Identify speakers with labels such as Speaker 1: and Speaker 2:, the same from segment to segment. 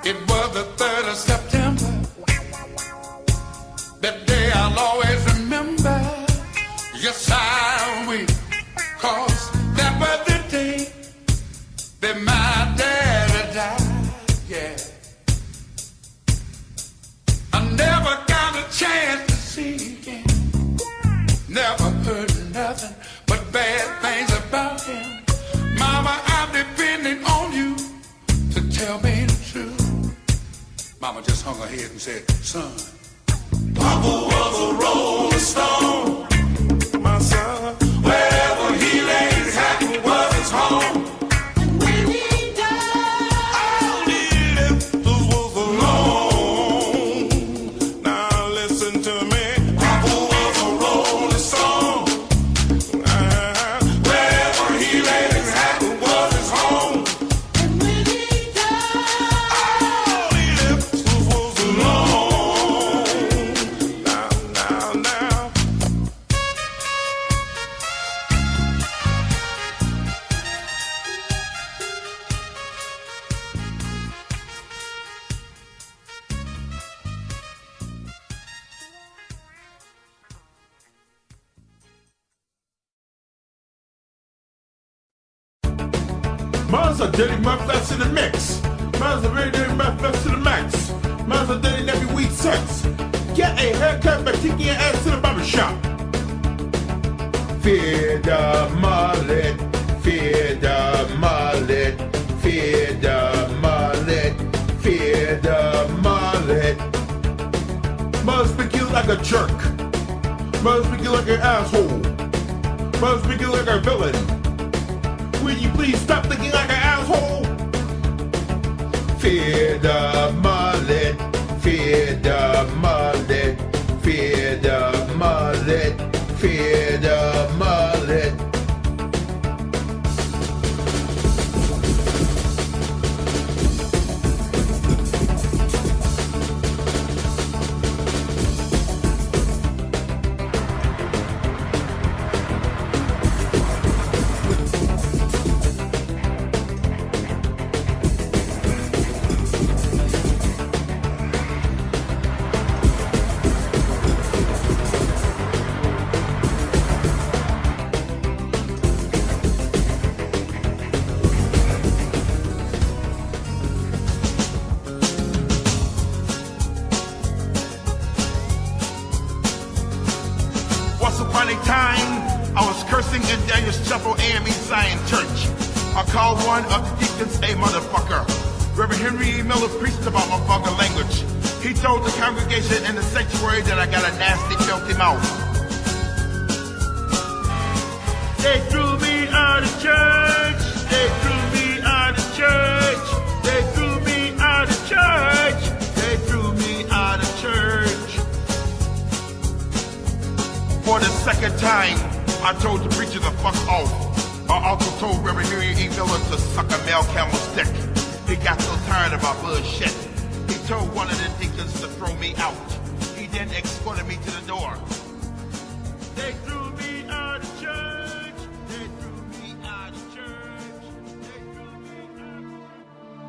Speaker 1: It was the 3rd of September. That day I'll always remember. Yes, I will. 'Cause that was the day that my daddy died. Yeah. I never got a chance to see him. Never heard nothing but bad things about him. Mama, I'm depending on you to tell me the truth. Mama just hung her head and said, son, Papa was a rolling stone, my son. Wherever he laid his hat was his home. And when he died, all he left us was alone. Now listen to me. Papa was a rolling stone. Wherever he laid his hat was his home. And when he died, all he left us was alone. Now.
Speaker 2: Mine's a dirty mouthfest in the mix. Mine's a very dirty mouthfest to the max. Mine's a dirty every week sex. Get a haircut by taking your ass to the barber shop. Fear the mullet, fear the mullet, fear the mullet, fear the mullet. Must speak you like a jerk. Must speak you like an asshole. Must speak you like a villain. Will you please stop thinking like an asshole? Fear the mullet, fear the mullet, fear the mullet, fear the mullet.
Speaker 3: Once upon a time, I was cursing in Daniel's Chapel AME Zion Church. I called one of the deacons a motherfucker. Reverend Henry Miller preached about my vulgar language. He told the congregation in the sanctuary that I got a nasty, filthy mouth. They threw me out of church. They threw me out of church. They threw me out of church. They threw me out of church. For the second time, I told the preacher to fuck off. I also told Reverend Henry E. Miller to suck a male camel's dick. He got so tired of my bullshit. He told one of the deacons to throw me out. He then escorted me to the door. They threw me out of church. They threw me out of church. They threw me out of church.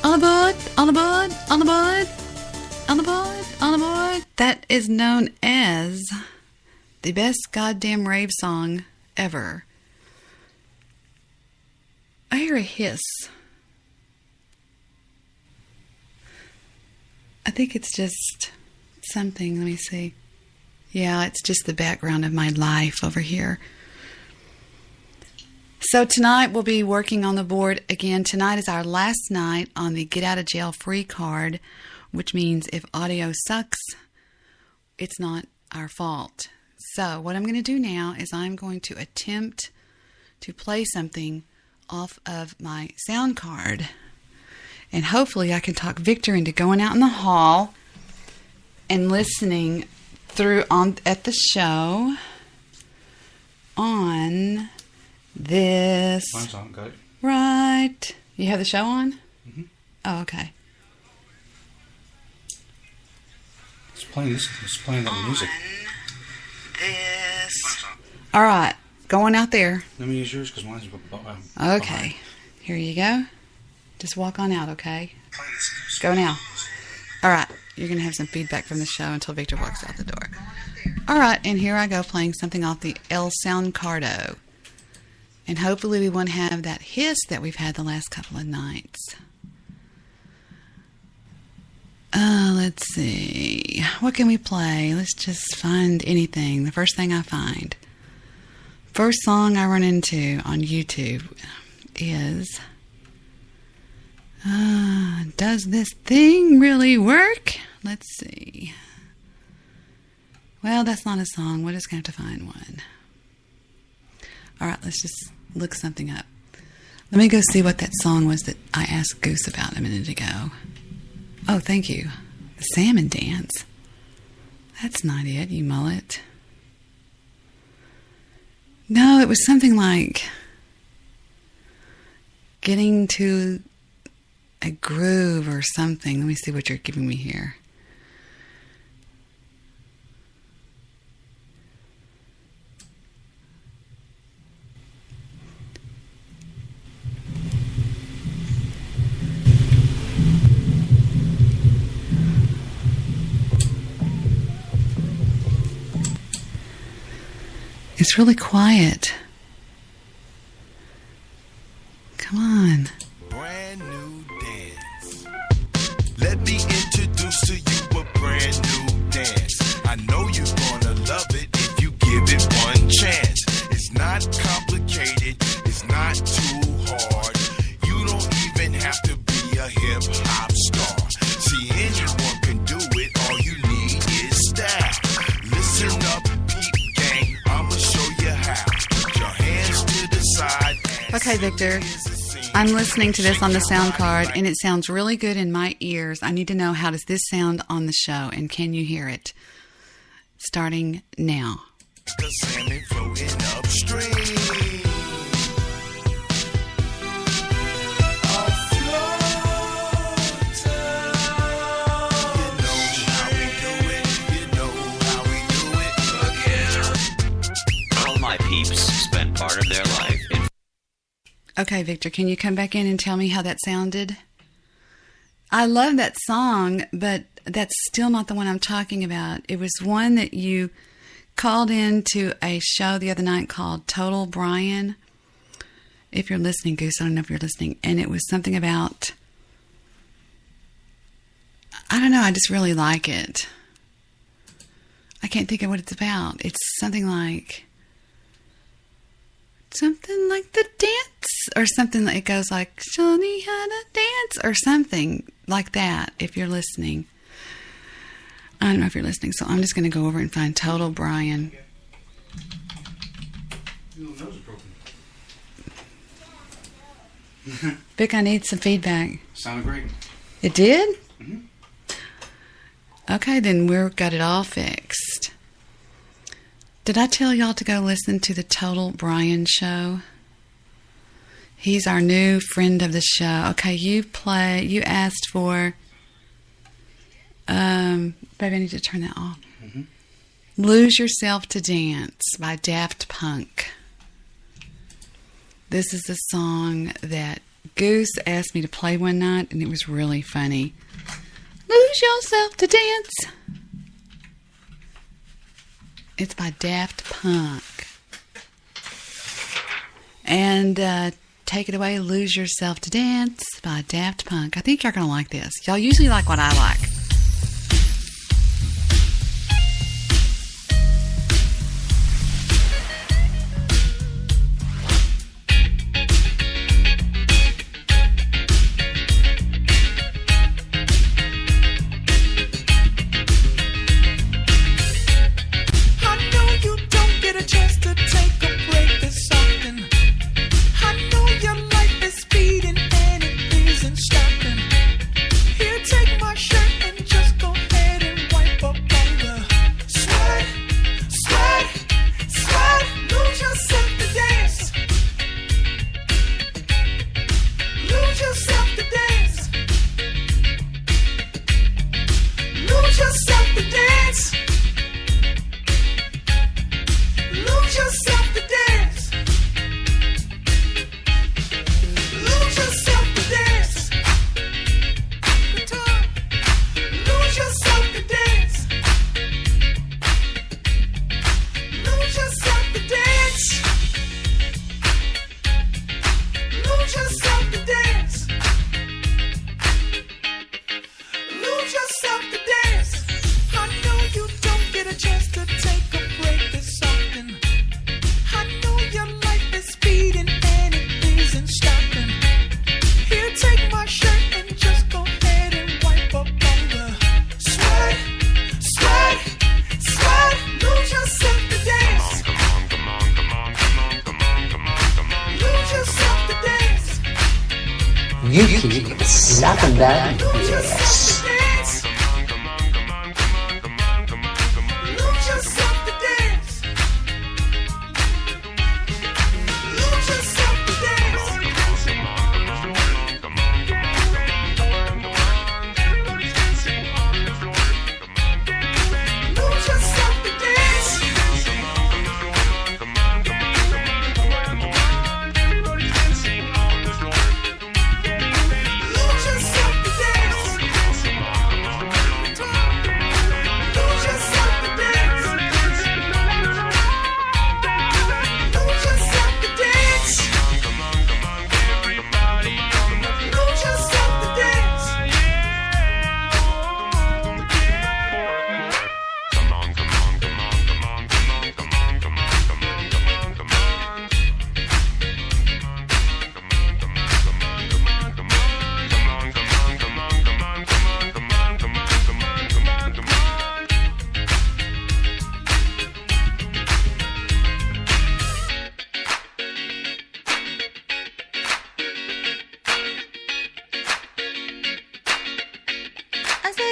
Speaker 4: On the board, on the board, on the board, on the board, on the board. That is known as the best goddamn rave song ever. I hear a hiss. I think it's just something. Let me see. Yeah, it's just the background of my life over here. So tonight we'll be working on the board again. Tonight is our last night on the Get Out of Jail Free card, which means if audio sucks, it's not our fault. So what I'm going to do now is I'm going to attempt to play something off of my sound card. And hopefully I can talk Victor into going out in the hall and listening through at the show on this.
Speaker 5: Mine's on, got it.
Speaker 4: Right. You have the show on?
Speaker 5: Mm-hmm.
Speaker 4: Oh, okay.
Speaker 5: It's playing that music.
Speaker 4: This. All right. Going out there.
Speaker 5: Let me use yours because mine's
Speaker 4: okay. Here you go. Just walk on out, okay? Go now. All right. You're going to have some feedback from the show until Victor walks out the door. All right. And here I go playing something off the El Soundcardo. And hopefully we won't have that hiss that we've had the last couple of nights. Let's see. What can we play? Let's just find anything. The first thing I find. First song I run into on YouTube is... does this thing really work? Let's see. Well, that's not a song. We're just going to have to find one. All right, let's just look something up. Let me go see what that song was that I asked Goose about a minute ago. Oh, thank you. The Salmon Dance. That's not it, you mullet. No, it was something like getting to a groove or something. Let me see what you're giving me here. It's really quiet. Come on.
Speaker 6: Brand new dance. Let me introduce to you a brand new dance. I know you're gonna love it if you give it one chance. It's not complicated, it's not too hard. You don't even have to be a hip hop star. See, anyone can do it, all you need is style. Listen up, peep gang, I'ma show you how. Put your hands to the side.
Speaker 4: Okay, Victor. I'm listening to this on the sound card, and it sounds really good in my ears. I need to know, how does this sound on the show, and can you hear it? Starting now.
Speaker 6: The salmon floating upstream.
Speaker 7: All my peeps spent part of their life in...
Speaker 4: Okay, Victor, can you come back in and tell me how that sounded? I love that song, but that's still not the one I'm talking about. It was one that you called into a show the other night called Total Brian. If you're listening, Goose, I don't know if you're listening. And it was something about... I don't know, I just really like it. I can't think of what it's about. It's something like the dance, or something like, it goes like, Johnny had a dance, or something like that, if you're listening. I don't know if you're listening, so I'm just going to go over and find Total Brian.
Speaker 5: Your nose is broken.
Speaker 4: Vic, I need some feedback.
Speaker 5: Sounded great.
Speaker 4: It did?
Speaker 5: Mm-hmm.
Speaker 4: Okay, then we've got it all fixed. Did I tell y'all to go listen to the Total Brian show? He's our new friend of the show. Okay, you asked for... baby, I need to turn that off.
Speaker 5: Mm-hmm.
Speaker 4: Lose Yourself to Dance by Daft Punk. This is the song that Goose asked me to play one night, and it was really funny. Lose Yourself to Dance. It's by Daft Punk. And take it away, Lose Yourself to Dance by Daft Punk. I think you're going to like this. Y'all usually like what I like.
Speaker 8: You keep slapping that ass.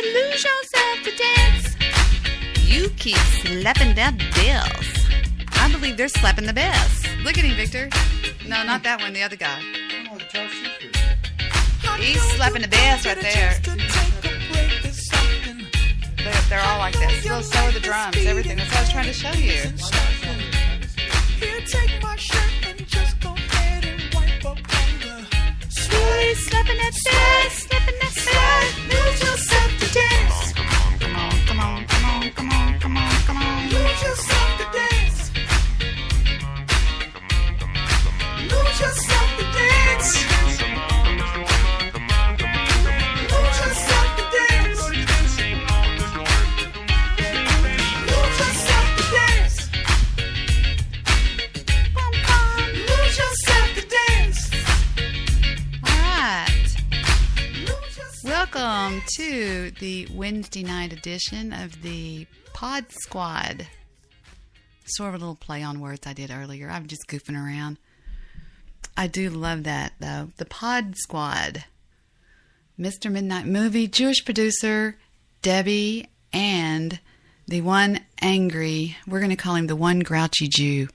Speaker 4: Lose yourself to dance. You keep slapping that bass. I believe they're slapping the bass. Look at him, Victor. No, not that one. The other guy. He's slapping the bass right there. They're all like this. So are the drums, everything. That's what I was trying to show you.
Speaker 9: Here, take my shirt and just go ahead and wipe up on the sweat.
Speaker 4: Slapping that bass, slapping that bass.
Speaker 9: Lose yourself to dance.
Speaker 4: Come on, come on, come on, come on, come on, come on.
Speaker 9: Lose yourself to dance. Lose yourself to dance. Lose yourself to dance. Lose yourself to dance. Lose yourself to dance.
Speaker 4: All right. Welcome to the Wednesday night edition of the Pod Squad. Sort of a little play on words I did earlier. I'm just goofing around. I do love that, though. The Pod Squad. Mr. Midnight Movie, Jewish producer, Debbie, and the one angry, we're going to call him the one grouchy Jew.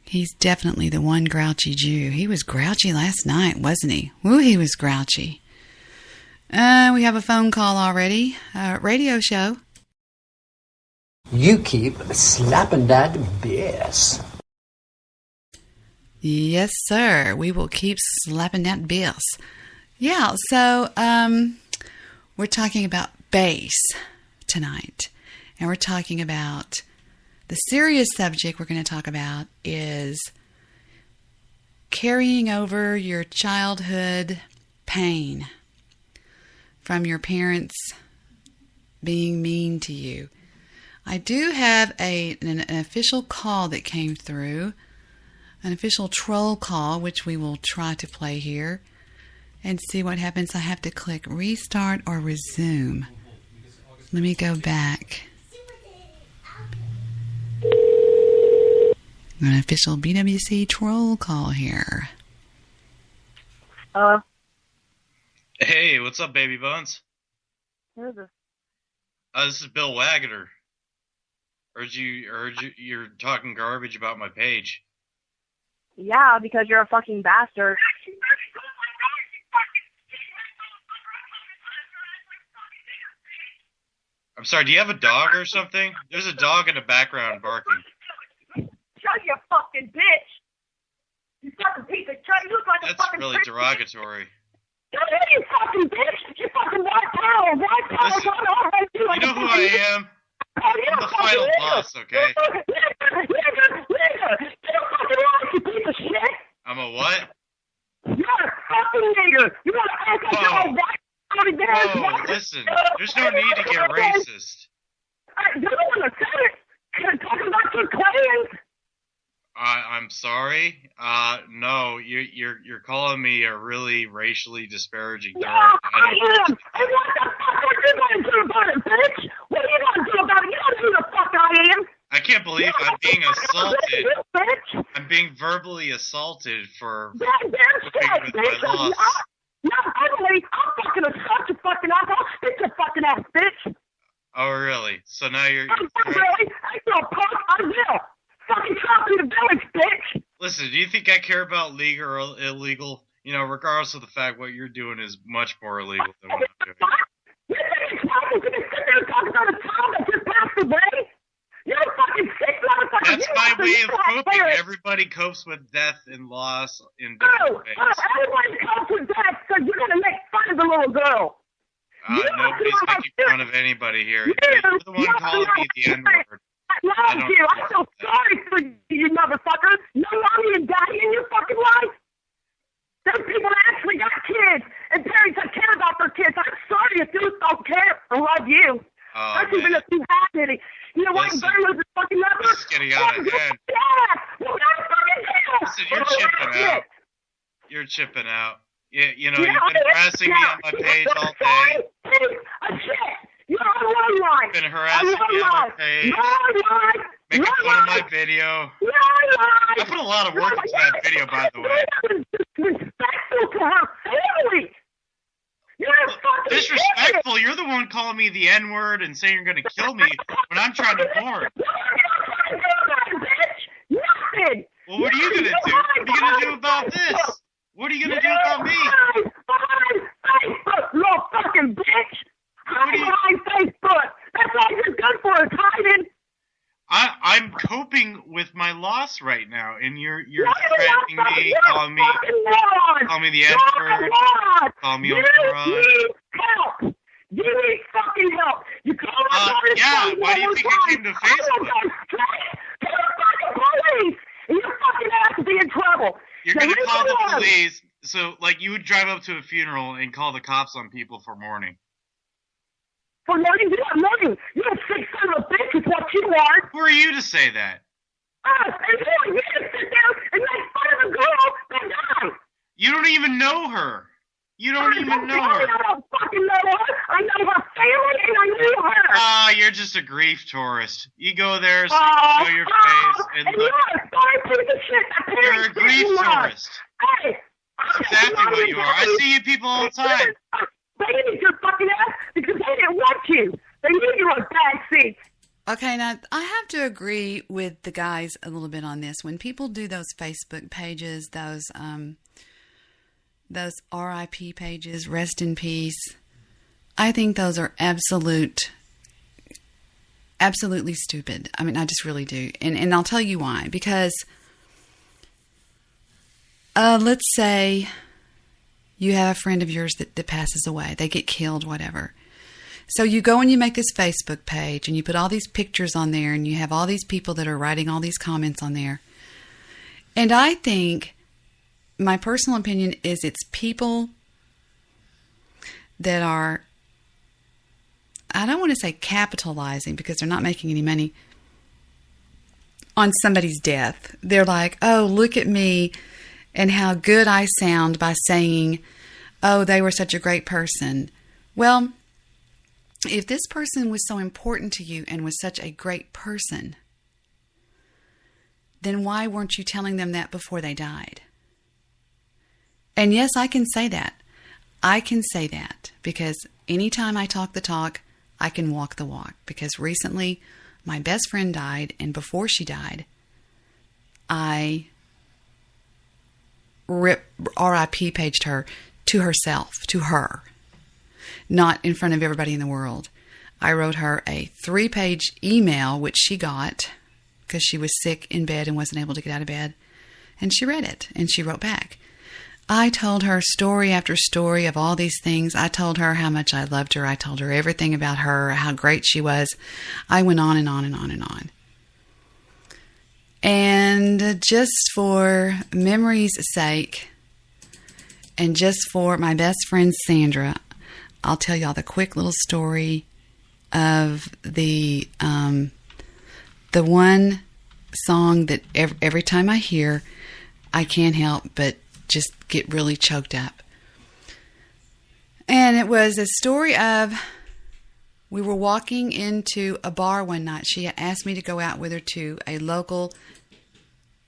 Speaker 4: He's definitely the one grouchy Jew. He was grouchy last night, wasn't he? Woo, he was grouchy. We have a phone call already. Radio show.
Speaker 8: You keep slapping that bass.
Speaker 4: Yes, sir. We will keep slapping that bass. Yeah, so we're talking about bass tonight. And we're talking about the serious subject we're going to talk about is carrying over your childhood pain from your parents being mean to you. I do have an official call that came through, an official troll call, which we will try to play here and see what happens. I have to click restart or resume. Let me go back. An official BWC troll call here.
Speaker 10: Hello?
Speaker 11: Hey, what's up, baby bones?
Speaker 10: Who is this?
Speaker 11: This is Bill Wagner. Heard you're talking garbage about my page.
Speaker 10: Yeah, because you're a fucking bastard.
Speaker 11: I'm sorry, do you have a dog or something? There's a dog in the background barking.
Speaker 10: Shut your fucking bitch! You fucking piece of shit! You look like a
Speaker 11: That's
Speaker 10: fucking
Speaker 11: really derogatory.
Speaker 10: Shut up, you fucking bitch! You fucking white power!
Speaker 11: Listen, you know who I am? I'm the final boss, okay? I'm a what?
Speaker 10: You're a fucking nigger! You want to act like you're a white
Speaker 11: Whoa, listen, there's no need to get racist.
Speaker 10: You don't want to say it! Can I talk about your clans?
Speaker 11: I'm sorry. No, you're calling me a really racially disparaging term.
Speaker 10: Yeah, I am. And what the fuck are you going to do about it, bitch? What are you going to do about it? You don't know who the fuck I am.
Speaker 11: I can't believe I'm being assaulted.
Speaker 10: Bitch.
Speaker 11: I'm being verbally assaulted for
Speaker 10: Goddamn
Speaker 11: coping
Speaker 10: shit,
Speaker 11: with
Speaker 10: bitch.
Speaker 11: my loss.
Speaker 10: I'll fucking assault your fucking ass. I'll stick your fucking ass, bitch.
Speaker 11: Oh, really? So now you're...
Speaker 10: I'm not really. I feel punk. I will. Fucking talk to the village, bitch.
Speaker 11: Listen, do you think I care about legal or illegal? You know, regardless of the fact what you're doing is much more illegal than what I'm doing.
Speaker 10: You think you're going to sit there and talk about a child that just passed away? You're a fucking sick motherfucker.
Speaker 11: That's my way of coping. Everybody copes with death and loss in different ways.
Speaker 10: Everybody copes with death because you're going to make fun of the little girl.
Speaker 11: Nobody's making fun of anybody here. You're the one calling me the N-word.
Speaker 10: I love you. I feel sorry for you, motherfucker. No mommy and daddy in your fucking life. There's people that actually got kids and parents that care about their kids. I'm sorry if you don't care or love you. That's even if you have any. You know what? Burn was fucking number.
Speaker 11: This is getting out of hand. Listen, you're chipping out. You're chipping out. You know, you've been harassing me on my page all day.
Speaker 10: You're on one line.
Speaker 11: You've been harassing me on my page. Making fun of my video. I put a lot of work into that video, by the way.
Speaker 10: Disrespectful to her family.
Speaker 11: Disrespectful? You're the one calling me the N-word and saying you're going to kill me when I'm trying to mourn.
Speaker 10: Nothing.
Speaker 11: Well, what are you going to do? What are you going to do about this? What are you going to do about me?
Speaker 10: Facebook, little fucking bitch. Hide Facebook. That's all you're good for is hiding.
Speaker 11: I'm coping with my loss right now, and you're threatening me, calling me the N-word, calling me a fraud.
Speaker 10: You need help. You need fucking help. You
Speaker 11: yeah, why do you think I came to Facebook?
Speaker 10: You're fucking police. And your fucking ass will be in trouble.
Speaker 11: You're going to call the police. So, like, you would drive up to a funeral and call the cops on people for mourning.
Speaker 10: For mourning? You're not mourning. You're a sick son of a bitch is what you are.
Speaker 11: Who are you to say that?
Speaker 10: And you can sit there and make fun of a girl that died.
Speaker 11: You don't even know her. You don't even know her.
Speaker 10: I don't fucking know her. I know her family and I knew her.
Speaker 11: You're just a grief tourist. You go there, so you show your face, and look.
Speaker 10: You're a sorry piece of shit.
Speaker 11: You're a grief tourist.
Speaker 10: Hey.
Speaker 11: That's exactly what you are. I see you people all the time.
Speaker 10: They need your fucking ass because they didn't want you. They need you on bad seats.
Speaker 4: Okay, now I have to agree with the guys a little bit on this. When people do those Facebook pages, those RIP pages, rest in peace, I think those are absolutely stupid. I mean, I just really do. And I'll tell you why. Because Let's say you have a friend of yours that passes away. They get killed, whatever. So you go and you make this Facebook page and you put all these pictures on there and you have all these people that are writing all these comments on there. And I think, my personal opinion is it's people that are, I don't want to say capitalizing because they're not making any money on somebody's death. They're like, oh, look at me and how good I sound by saying, oh, they were such a great person. Well, if this person was so important to you and was such a great person, then why weren't you telling them that before they died? And yes, I can say that. I can say that because anytime I talk the talk, I can walk the walk. Because recently, my best friend died, and before she died, I RIP paged her to herself, to her, not in front of everybody in the world. I wrote her a 3-page email, which she got because she was sick in bed and wasn't able to get out of bed. And she read it, and she wrote back. I told her story after story of all these things. I told her how much I loved her. I told her everything about her, how great she was. I went on and on and on and on. And just for memory's sake, and just for my best friend Sandra, I'll tell y'all the quick little story of the one song that every time I hear, I can't help but just get really choked up. And it was a story of, we were walking into a bar one night. She asked me to go out with her to a local,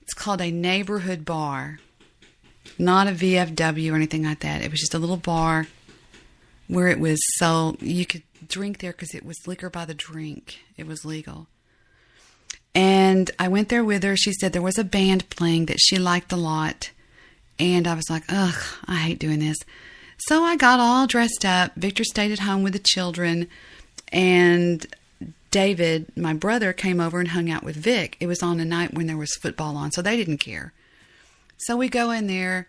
Speaker 4: it's called a neighborhood bar. Not a VFW or anything like that. It was just a little bar where it was so you could drink there because it was liquor by the drink. It was legal. And I went there with her. She said there was a band playing that she liked a lot. And I was like, ugh, I hate doing this. So I got all dressed up. Victor stayed at home with the children. And David, my brother, came over and hung out with Vic. It was on a night when there was football on, so they didn't care. So we go in there.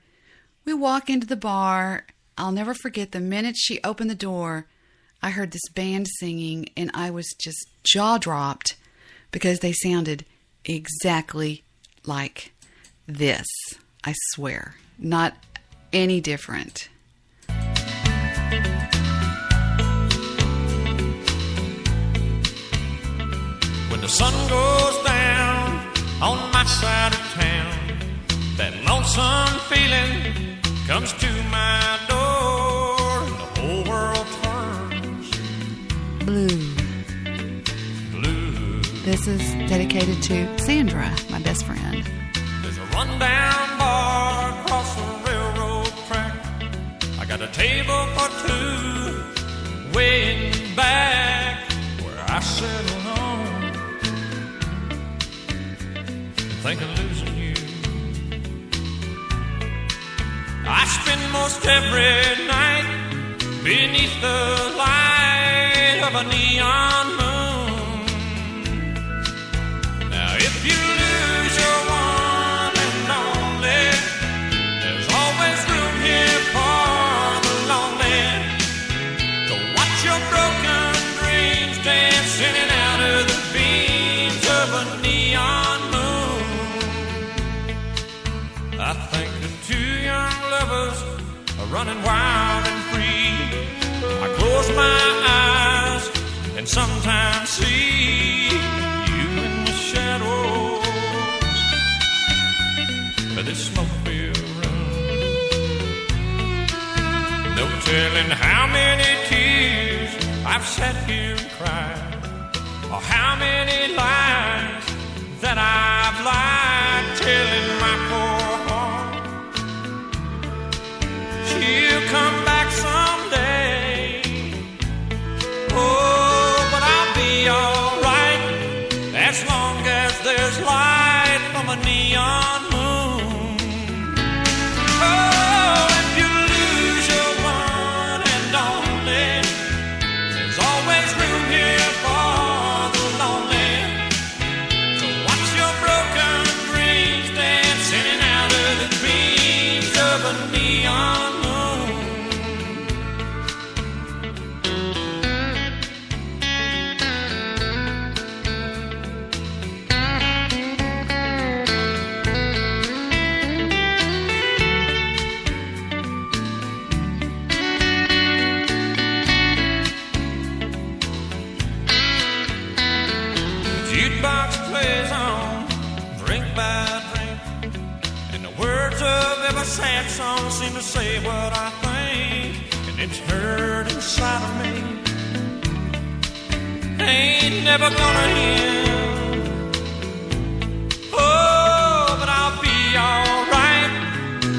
Speaker 4: We walk into the bar. I'll never forget the minute she opened the door, I heard this band singing, and I was just jaw-dropped because they sounded exactly like this. I swear. Not any different.
Speaker 12: When the sun goes down on my side of town, that lonesome feeling comes to my door, and the whole world turns
Speaker 4: blue. This is dedicated to Sandra, my best friend.
Speaker 12: There's a rundown bar across the railroad track. I got a table for two way in the back where I settle on and think of losing you. I spend most every night beneath the light of a neon moon. Now if you lose your one and only, there's always room here for the lonely to watch your broken dreams dance in and out of the beams of a neon moon. I think of two young lovers are running wild and free. I close my eyes and sometimes see you in the shadows of this smoke-filled room. No telling how many tears I've sat here and cried, or how many lies that I've lied, telling my poor heart she'll come back someday. Oh, but I'll be alright as long as there's light from a neon moon. Oh, if you lose your one and only, there's always room here for the lonely to watch your broken dreams dance in and out of the dreams sad songs seem to say what I think, and it's hurt inside of me. Ain't never gonna end. Oh, but I'll be alright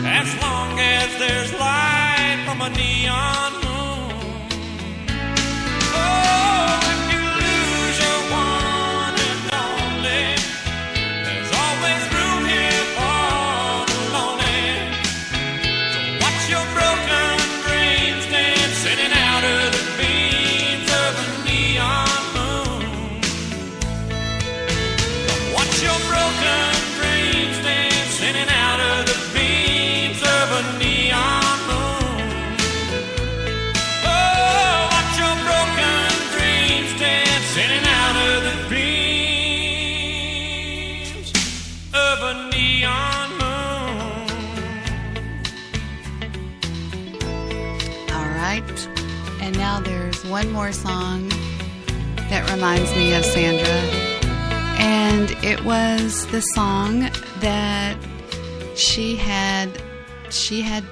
Speaker 12: as long as there's light from a neon moon. Oh, if you lose your one and only, there's always room here for the lonely. So watch your broken dreams dancing out of the beams of a neon moon. So watch your broken dreams dancing out of the beams of a neon moon. Oh, watch your broken dreams dancing out of the beams of a neon moon.
Speaker 4: All right. And now there's one more song that reminds me of Sandra. And it was the song that she had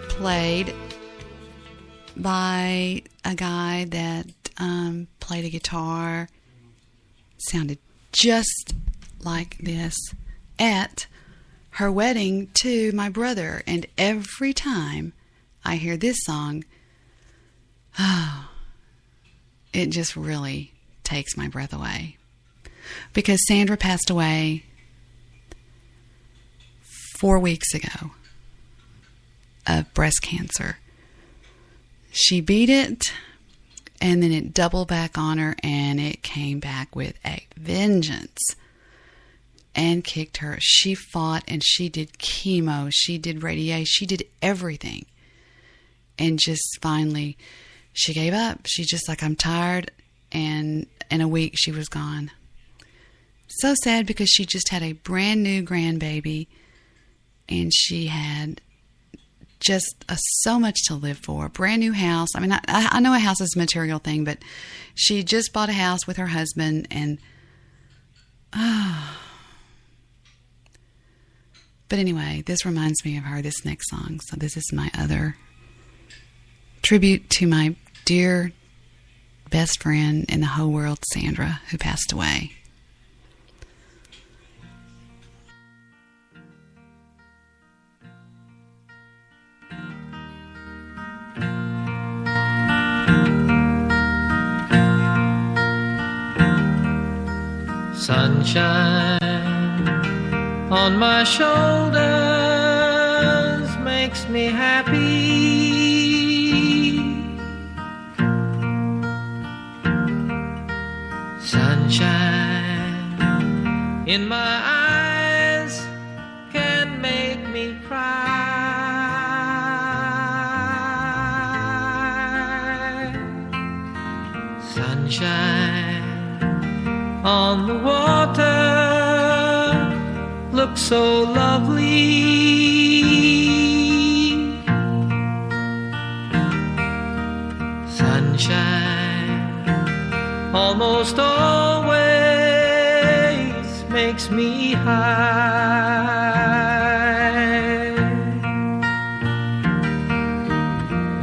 Speaker 4: played by a guy that played a guitar, sounded just like this, at her wedding to my brother. And every time I hear this song, it just really takes my breath away. Because Sandra passed away 4 weeks ago of breast cancer. She beat it, and then it doubled back on her, and it came back with a vengeance and kicked her. She fought, and she did chemo, she did radiation, she did everything. And just finally, she gave up. She's just like, I'm tired, and in a week she was gone. So sad, because she just had a brand new grandbaby, and she had just so much to live for. Brand new house. I mean, I know a house is a material thing, but she just bought a house with her husband, and but anyway, this reminds me of her, this next song. So this is my other tribute to my dear best friend in the whole world, Sandra, who passed away.
Speaker 13: Sunshine on my shoulders makes me happy. Sunshine in my eyes can make me cry. Sunshine on the water looks so lovely. Sunshine almost always makes me high.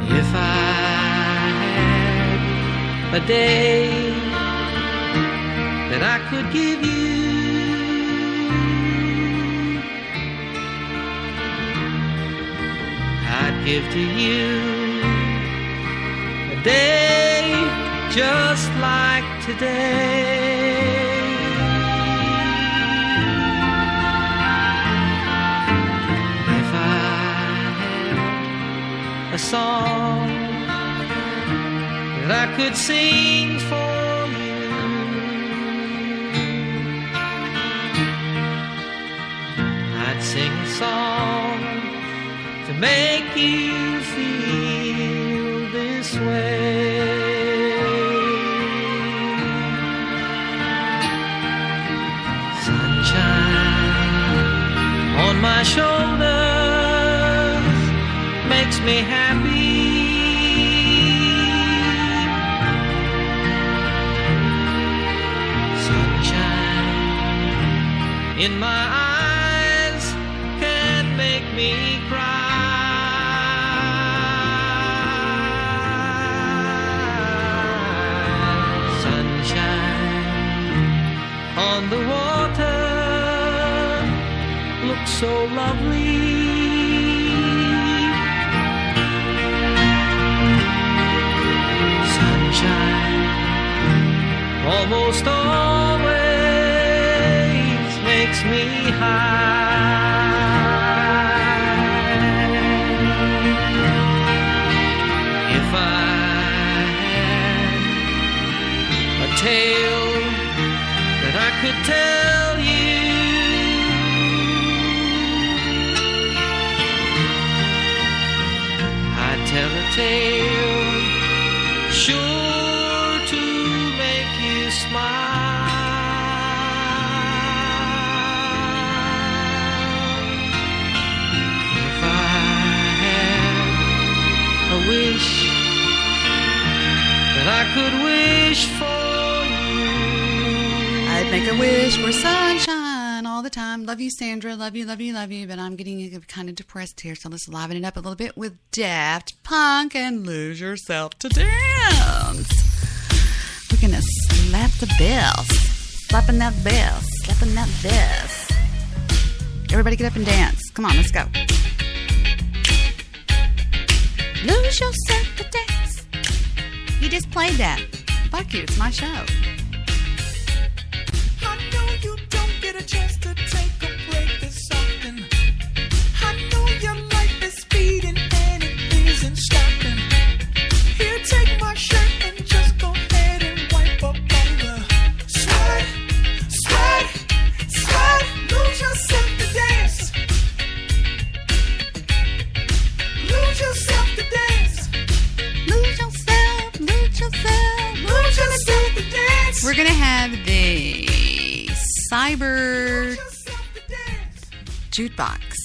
Speaker 13: If I had a day that I could give you, I'd give to you a day just like today. If I had a song that I could sing for sing a song to make you feel this way. Sunshine on my shoulders makes me happy. Sunshine in my eyes make me cry. so lovely. Sunshine almost always makes me high. If I had a tale that I could tell you, I'd tell a tale sure to make you smile. If I had a wish that I could wish for you,
Speaker 4: I'd make a wish for sunshine all the time. Love you, Sandra. Love you, love you, love you. But I'm getting kind of depressed here, so let's liven it up a little bit with Daft Punk and Lose Yourself to Dance. We're going to slap the bass. Slapping that bass. Slapping that bass. Everybody get up and dance. Come on, let's go. Lose yourself to dance. You just played that. Fuck you, it's my show.
Speaker 9: I know you don't get a chance to take a break this often. I know your life is speeding and it isn't stopping. Here, take my shirt and just go ahead and wipe up all the sweat, sweat, sweat. Lose yourself to dance. Lose yourself to dance.
Speaker 4: Lose yourself, lose yourself,
Speaker 9: lose yourself to dance.
Speaker 4: We're going to have the Cyber Jukebox.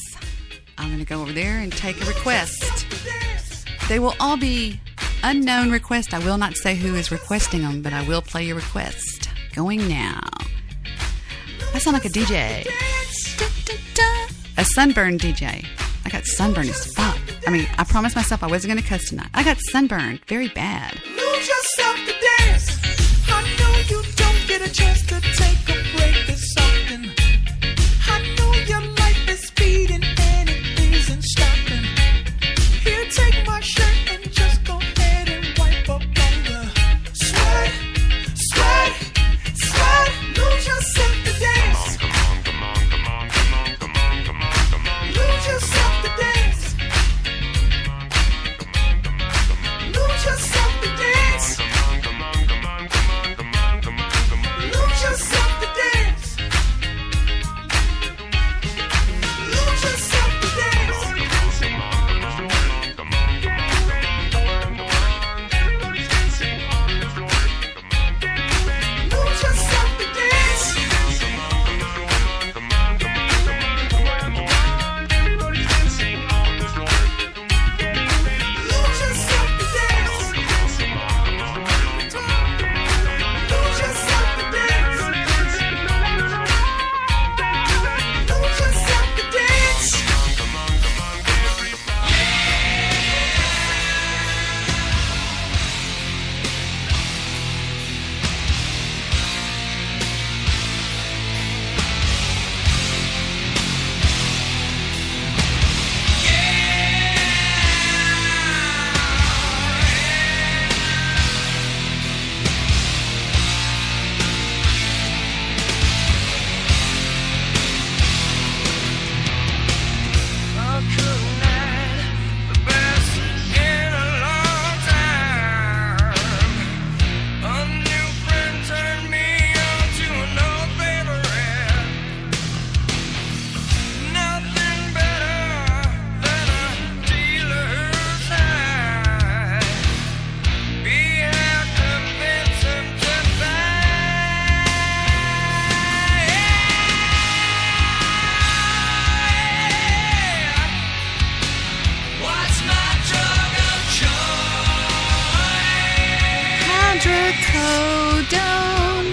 Speaker 4: I'm going to go over there and take a request. They will all be unknown requests. I will not say who is requesting them, but I will play your request. Going now. I sound like a DJ. A sunburned DJ. I got sunburned as fuck. I mean, I promised myself I wasn't going to cuss tonight. I got sunburned very bad.
Speaker 9: Lose yourself to dance. I know you don't get a chance to take a break this often. I know your life is speeding and it isn't stopping. Here, take my shirt and just go ahead and wipe up all the sweat, sweat, sweat. Lose yourself to dance. Lose yourself to dance. Lose yourself to dance. Lose yourself to dance. Lose yourself to dance. Everybody's dancing on the floor. Lose yourself to dance. Everybody's dancing on the floor. Lose yourself to dance. Lose yourself to dance. Lose yourself to dance.
Speaker 4: Hydrocodone.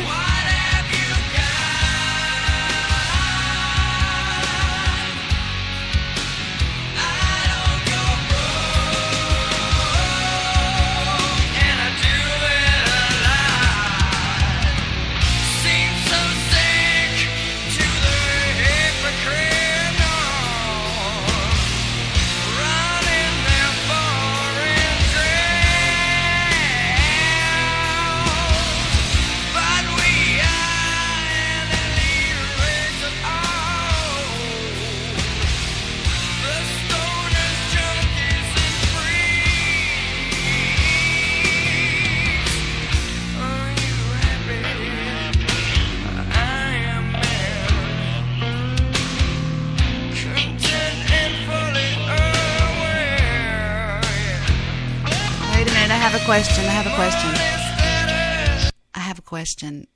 Speaker 4: question. I have a question.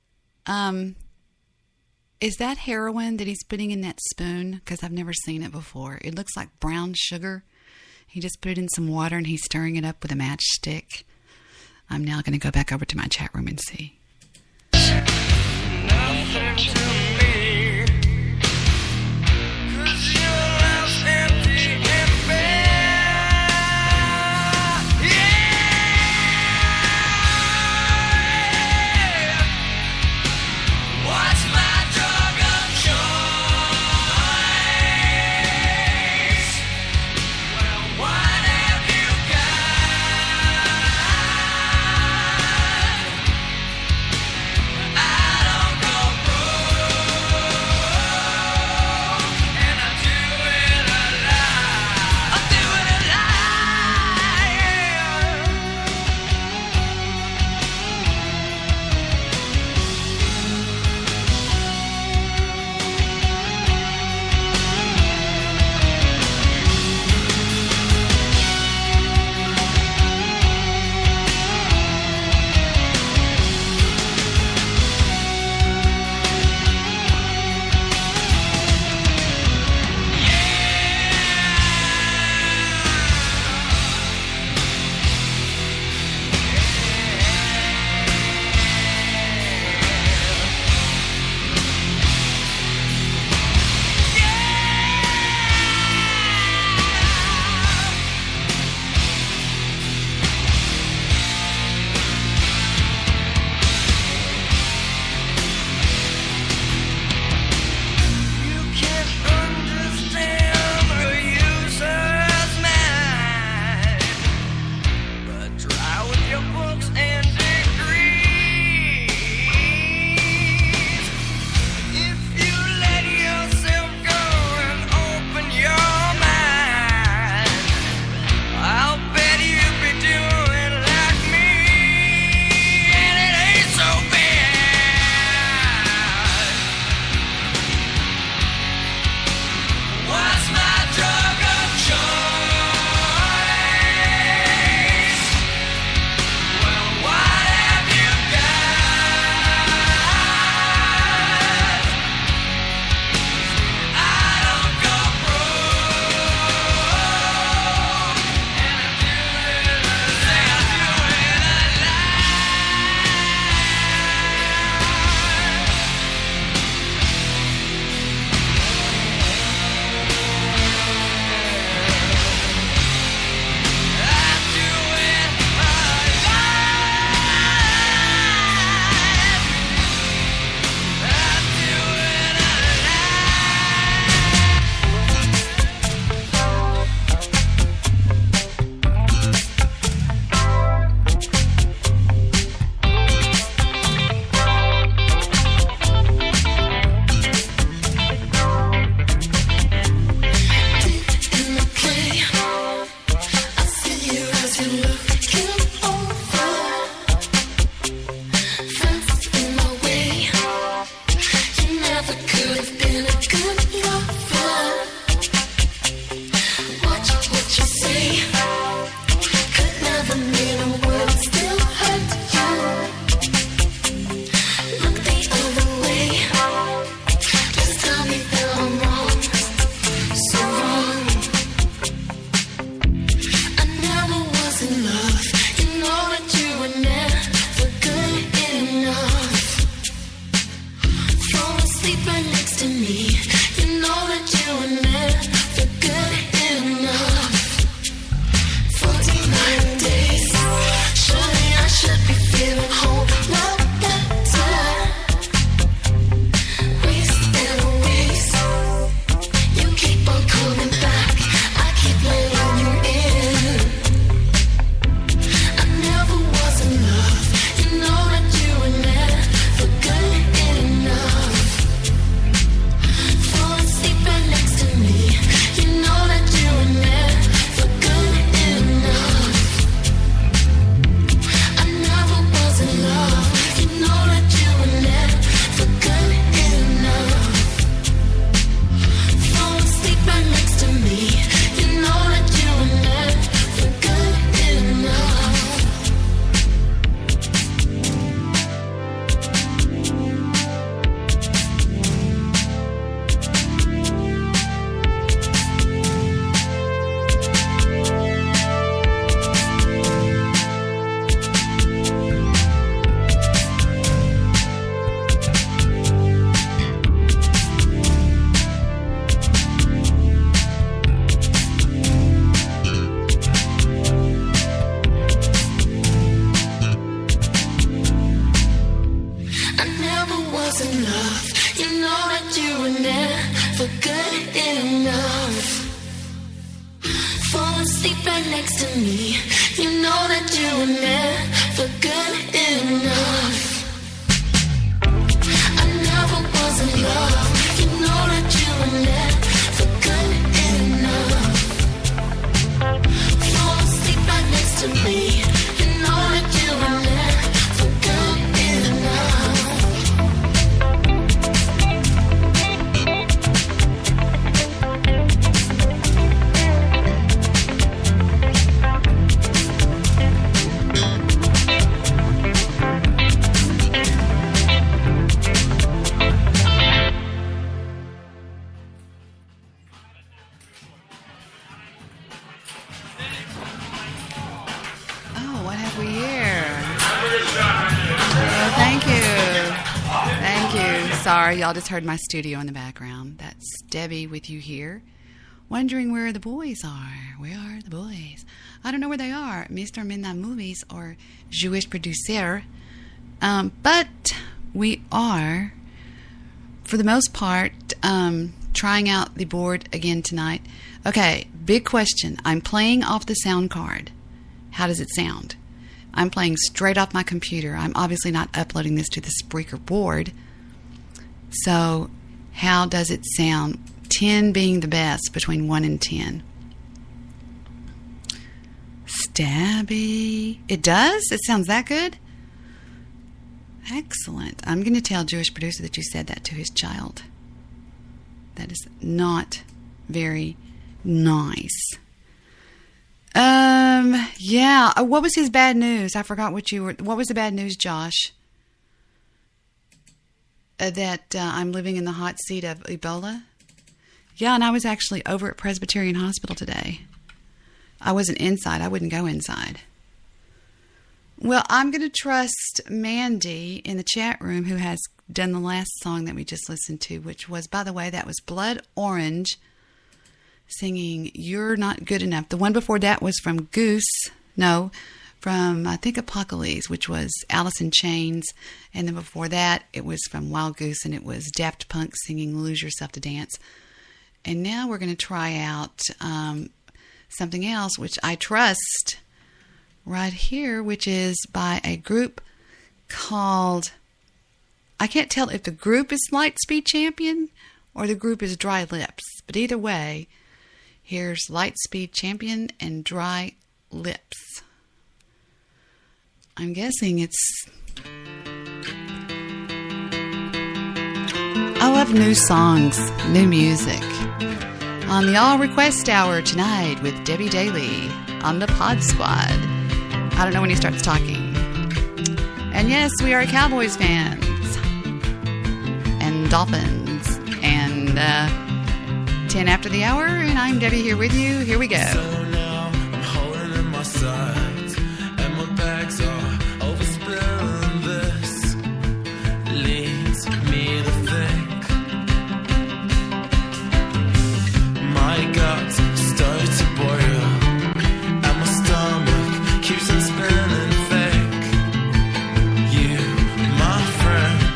Speaker 4: Is that heroin that he's putting in that spoon? Because I've never seen it before. It looks like brown sugar. He just put it in some water and he's stirring it up with a matchstick. I'm now going to go back over to my chat room and see.
Speaker 12: Nothing to me, 'cause your love's empty and bare. Yeah. What's my drug of choice? Well, what have you got? I don't go broke.
Speaker 14: was enough. You know that you were never good enough. Fall asleep right next to me. You know that you were never good enough. I never was in love. You know that you were never good enough. Fall asleep right next to me. You know that you were never good enough.
Speaker 4: Oh, what have we here? Oh, thank you. Thank you. Sorry, y'all just heard my studio in the background. That's Debbie with you here, wondering where the boys are. Where are the boys? I don't know where they are. Mr. Midnight Movies or Jewish producer. But we are, for the most part, trying out the board again tonight. Okay, big question. I'm playing off the sound card. How does it sound? I'm playing straight off my computer. I'm obviously not uploading this to the Spreaker board. So, how does it sound? 10 being the best, between 1 and 10. Stabby. It does? It sounds that good? Excellent. I'm going to tell Jewish producer that you said that to his child. That is not very nice. Yeah. What was his bad news? I forgot what was the bad news, Josh? That I'm living in the hot seat of Ebola? Yeah, and I was actually over at Presbyterian Hospital today. I wasn't inside. I wouldn't go inside. Well, I'm going to trust Mandy in the chat room, who has done the last song that we just listened to, which was, by the way, that was Blood Orange singing You're Not Good Enough. The one before that was from I think Apocalypse, which was Alice in Chains. And then before that, it was from Wild Goose, and it was Daft Punk singing Lose Yourself to Dance. And now we're going to try out something else, which I trust right here, which is by a group called, I can't tell if the group is Lightspeed Champion or the group is Dry Lips. But either way, here's Lightspeed Champion and Dry Lips. I'm guessing it's... I love new songs, new music. On the All Request Hour tonight with Debbie Daly on the Pod Squad. I don't know when he starts talking. And yes, we are Cowboys fans. And Dolphins. And 10 after the hour. And I'm Debbie here with you. Here we go.
Speaker 12: So now I'm holding in my sides, and my bags are overspilling. This leads me to think my guts start to boil, and my stomach keeps on spinning thick. You, my friends.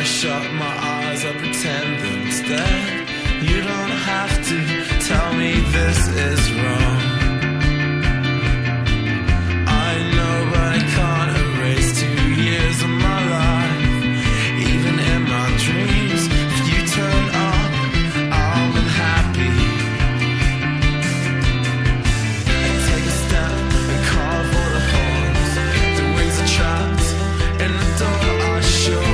Speaker 12: Shut my eyes, I pretend that instead you don't have to tell me this is wrong. I know, but I can't erase 2 years of my life. Even in my dreams, if you turn up, I'm unhappy. I take a step and carve all the horns. The wings are trapped in the door, I sure.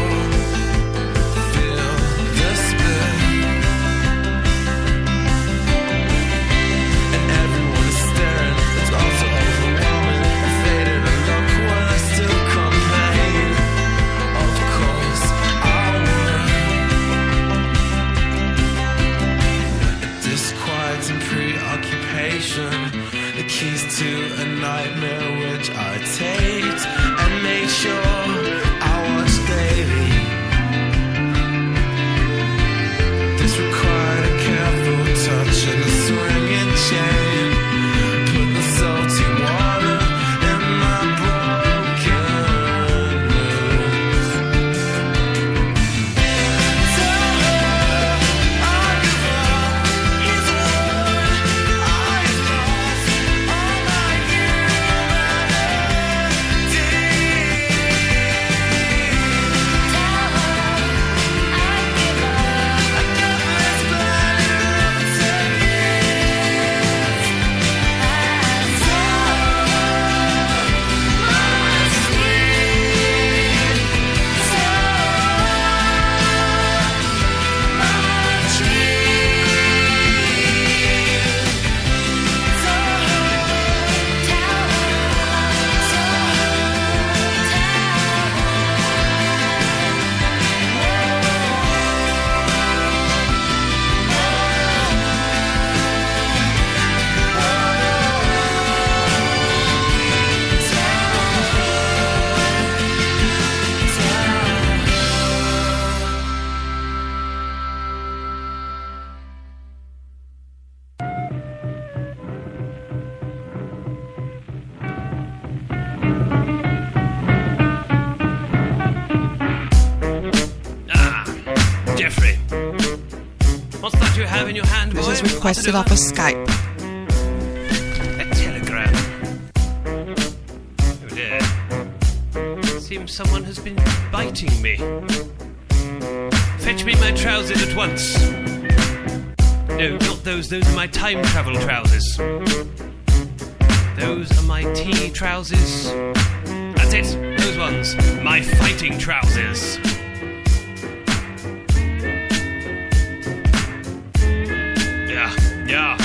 Speaker 6: courage I taped and made sure I was daily. This required a careful touch and a swinging chain. Put the salty water in my broken moves. Tell her I give up. It's what I've lost all my humanity. Tell her I give up. I got this blind love to give. My sweet
Speaker 15: Jeffrey, what's that you have in your hand, boy?
Speaker 4: This is requested off of Skype.
Speaker 15: A telegram. Oh dear. Seems someone has been biting me. Fetch me my trousers at once. No, not those. Those are my time travel trousers. Those are my tea trousers. That's it. Those ones. My fighting trousers. Yeah.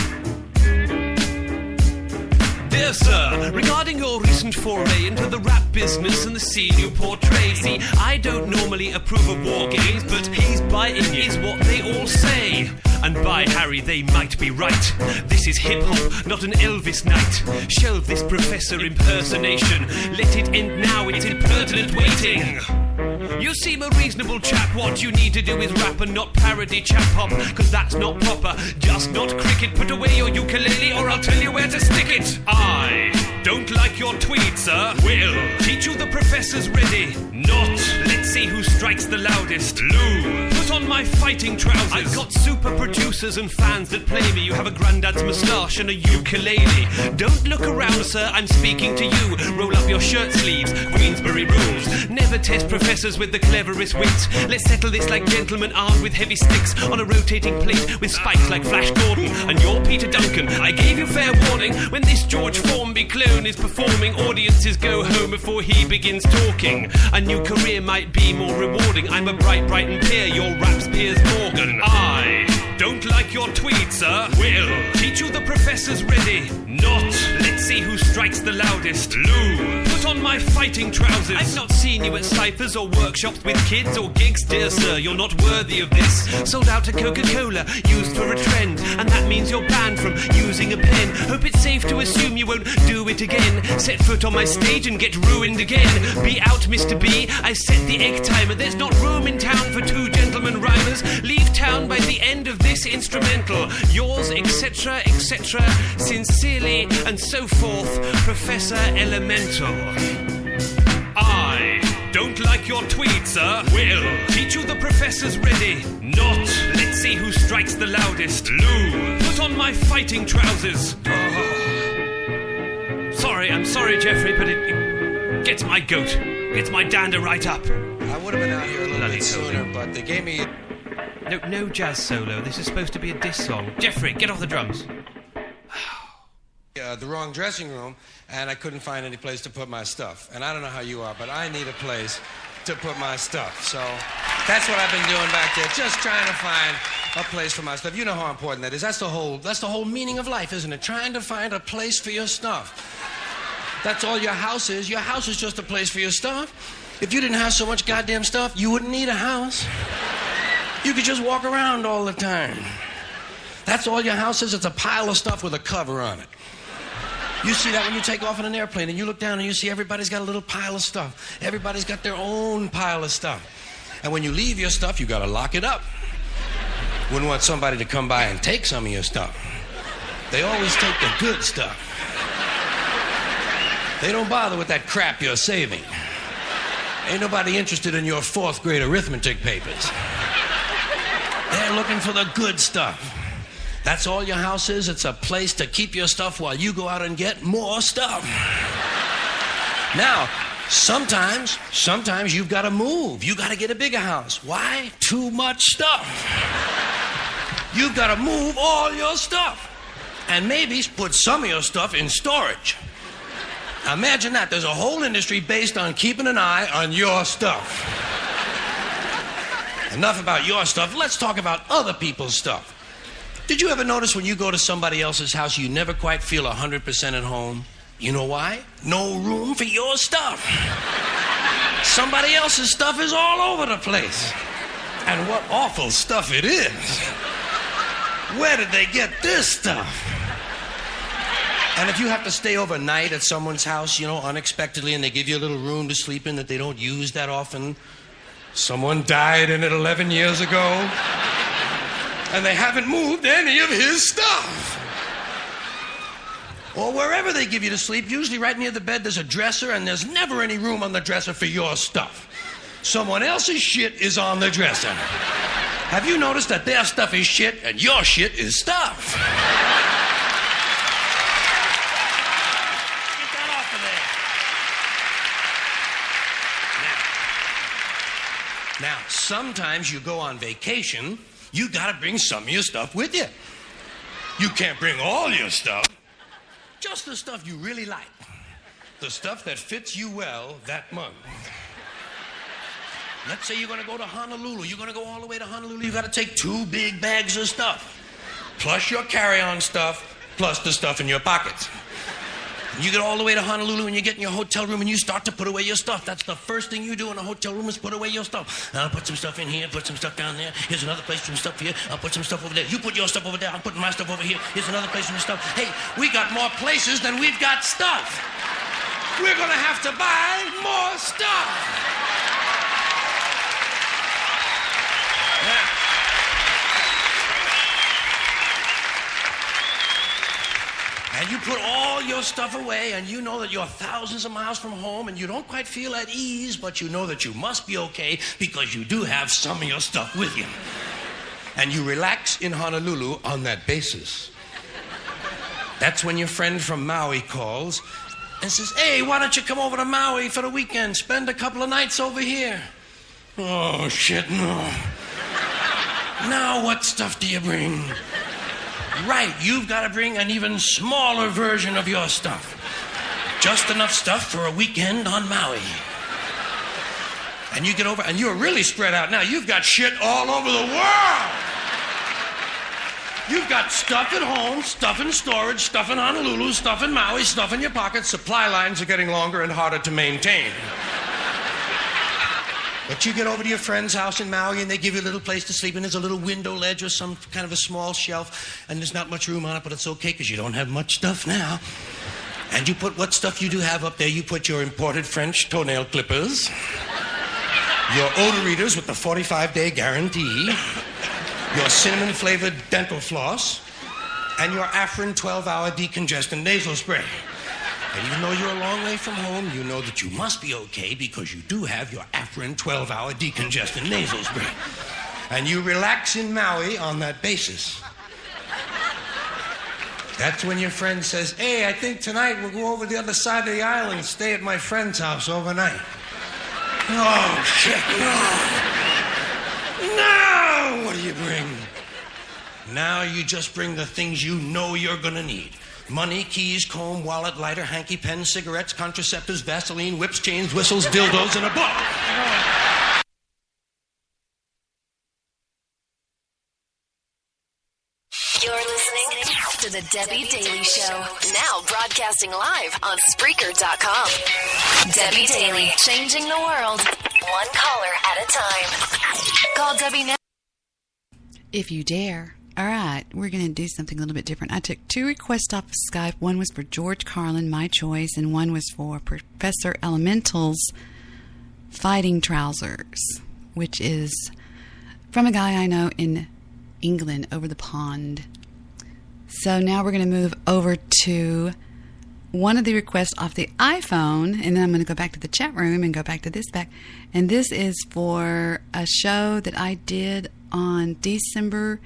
Speaker 15: Dear sir, regarding your recent foray into the rap business and the scene you portray, see, I don't normally approve of war games, but he's biting is what they all say. And by Harry, they might be right. This is hip-hop, not an Elvis night. Shelve this professor impersonation. Let it end now, it's impertinent waiting. You seem a reasonable chap. What you need to do is rap and not parody chap hop, cause that's not proper, just not cricket. Put away your ukulele or I'll tell you where to stick it. I don't like your tweet, sir. Will teach you the professor's ready. Not. Let's see who strikes the loudest. Lou. Put on my fighting trousers. I've got super producers and fans that play me. You have a granddad's moustache and a ukulele. Don't look around, sir, I'm speaking to you. Roll up your shirt sleeves, Queensberry rules. Never test professors with the cleverest wits. Let's settle this like gentlemen armed with heavy sticks on a rotating plate with spikes like Flash Gordon. And you're Peter Duncan. I gave you fair warning. When this George Formby clone is performing, audiences go home before he begins talking. A new career might be more rewarding. I'm a bright Brighton peer, your rap's Piers Morgan. I don't like your tweet, sir. Will teach you the professor's ready. Not. Let's see who strikes the loudest. Lou. Put on my fighting trousers. I've not seen you at ciphers or workshops with kids or gigs, dear sir. You're not worthy of this. Sold out to Coca-Cola, used for a trend, and that means you're banned from using a pen. Hope it's safe to assume you won't do it again. Set foot on my stage and get ruined again. Be out, Mr. B. I set the egg timer. There's not room in town for two gentlemen rhymers. Leave town by the end of this instrumental. Yours, etc., etc. Sincerely and so forth, Professor Elemental. I don't like your tweet, sir. Will teach you the professor's ready. Not. Let's see who strikes the loudest. Lou. Put on my fighting trousers. Oh. I'm sorry, Jeffrey, but it gets my goat. Gets my dander right up.
Speaker 16: I would have been out here a little bit sooner, but they gave me...
Speaker 15: No jazz solo. This is supposed to be a diss song. Jeffrey, get off the drums.
Speaker 16: The wrong dressing room, and I couldn't find any place to put my stuff. And I don't know how you are, but I need a place to put my stuff. So that's what I've been doing back there, just trying to find a place for my stuff. You know how important that is. That's the whole meaning of life, isn't it? Trying to find a place for your stuff. That's all your house is. Your house is just a place for your stuff. If you didn't have so much goddamn stuff, you wouldn't need a house. You could just walk around all the time. That's all your house is. It's a pile of stuff with a cover on it. You see that when you take off in an airplane and you look down and you see everybody's got a little pile of stuff. Everybody's got their own pile of stuff. And when you leave your stuff, you got to lock it up. Wouldn't want somebody to come by and take some of your stuff. They always take the good stuff. They don't bother with that crap you're saving. Ain't nobody interested in your 4th grade arithmetic papers. They're looking for the good stuff. That's all your house is. It's a place to keep your stuff while you go out and get more stuff. Now, sometimes you've got to move. You got to get a bigger house. Why? Too much stuff. You've got to move all your stuff. And maybe put some of your stuff in storage. Now imagine that. There's a whole industry based on keeping an eye on your stuff. Enough about your stuff. Let's talk about other people's stuff. Did you ever notice when you go to somebody else's house, you never quite feel 100% at home? You know why? No room for your stuff. Somebody else's stuff is all over the place. And what awful stuff it is. Where did they get this stuff? And if you have to stay overnight at someone's house, unexpectedly, and they give you a little room to sleep in that they don't use that often, someone died in it 11 years ago, and they haven't moved any of his stuff. Or wherever they give you to sleep, usually right near the bed, there's a dresser, and there's never any room on the dresser for your stuff. Someone else's shit is on the dresser. Have you noticed that their stuff is shit and your shit is stuff? Get that off of there. Now, sometimes you go on vacation, you gotta bring some of your stuff with you. You can't bring all your stuff. Just the stuff you really like. The stuff that fits you well that month. Let's say you're going to go to Honolulu. You're going to go all the way to Honolulu. You got to take 2 big bags of stuff. Plus your carry-on stuff, plus the stuff in your pockets. You get all the way to Honolulu and you get in your hotel room and you start to put away your stuff. That's the first thing you do in a hotel room is put away your stuff. I'll put some stuff in here, put some stuff down there. Here's another place for some stuff here. I'll put some stuff over there. You put your stuff over there. I'm putting my stuff over here. Here's another place for some stuff. Hey, we got more places than we've got stuff. We're going to have to buy more stuff. Yeah. And you put all your stuff away, and you know that you're thousands of miles from home, and you don't quite feel at ease, but you know that you must be okay because you do have some of your stuff with you. And you relax in Honolulu on that basis. That's when your friend from Maui calls and says, hey, why don't you come over to Maui for the weekend? Spend a couple of nights over here. Oh, shit, no. Now what stuff do you bring? Right, you've got to bring an even smaller version of your stuff. Just enough stuff for a weekend on Maui. And you get over, and you're really spread out now. You've got shit all over the world. You've got stuff at home, stuff in storage, stuff in Honolulu, stuff in Maui, stuff in your pockets. Supply lines are getting longer and harder to maintain. But you get over to your friend's house in Maui and they give you a little place to sleep and there's a little window ledge or some kind of a small shelf and there's not much room on it, but it's okay because you don't have much stuff now. And you put what stuff you do have up there. You put your imported French toenail clippers, your odor readers with the 45-day guarantee, your cinnamon-flavored dental floss, and your Afrin 12-hour decongestant nasal spray. And even though you're a long way from home, you know that you must be okay because you do have your Afrin 12-hour decongestant nasal spray. And you relax in Maui on that basis. That's when your friend says, hey, I think tonight we'll go over the other side of the island and stay at my friend's house overnight. Oh, shit, no. Now, what do you bring? Now you just bring the things you know you're going to need. Money, keys, comb, wallet, lighter, hanky, pen, cigarettes, contraceptives, Vaseline, whips, chains, whistles, dildos, and a book.
Speaker 17: You're listening to The Debbie Daily Show. Now broadcasting live on Spreaker.com. Debbie Daily, changing the world, one caller at a time. Call Debbie now.
Speaker 4: If you dare, All right, we're going to do something a little bit different. I took 2 requests off of Skype. One was for George Carlin, My Choice, and one was for Professor Elemental's Fighting Trousers, which is from a guy I know in England over the pond. So now we're going to move over to one of the requests off the iPhone, and then I'm going to go back to the chat room and go back to this back. And this is for a show that I did on December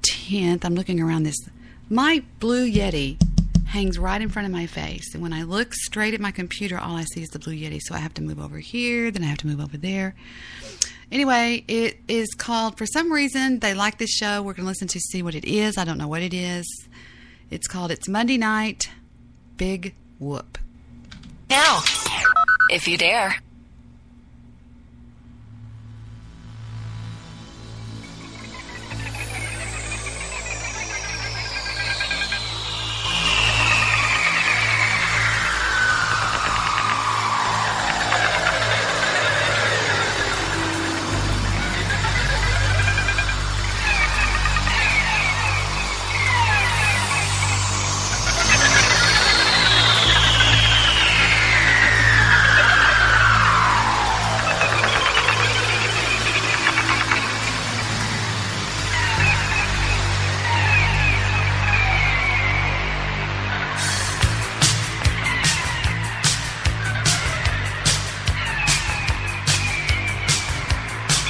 Speaker 4: 10th. I'm looking around this. My Blue Yeti hangs right in front of my face, and when I look straight at my computer, all I see is the Blue Yeti. So I have to move over here, then I have to move over there. Anyway, it is called, for some reason, they like this show. We're going to listen to see what it is. I don't know what it is. It's called It's Monday Night, Big Whoop.
Speaker 17: Now, if you dare.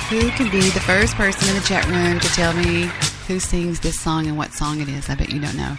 Speaker 4: Who can be the first person in the chat room to tell me who sings this song and what song it is? I bet you don't know.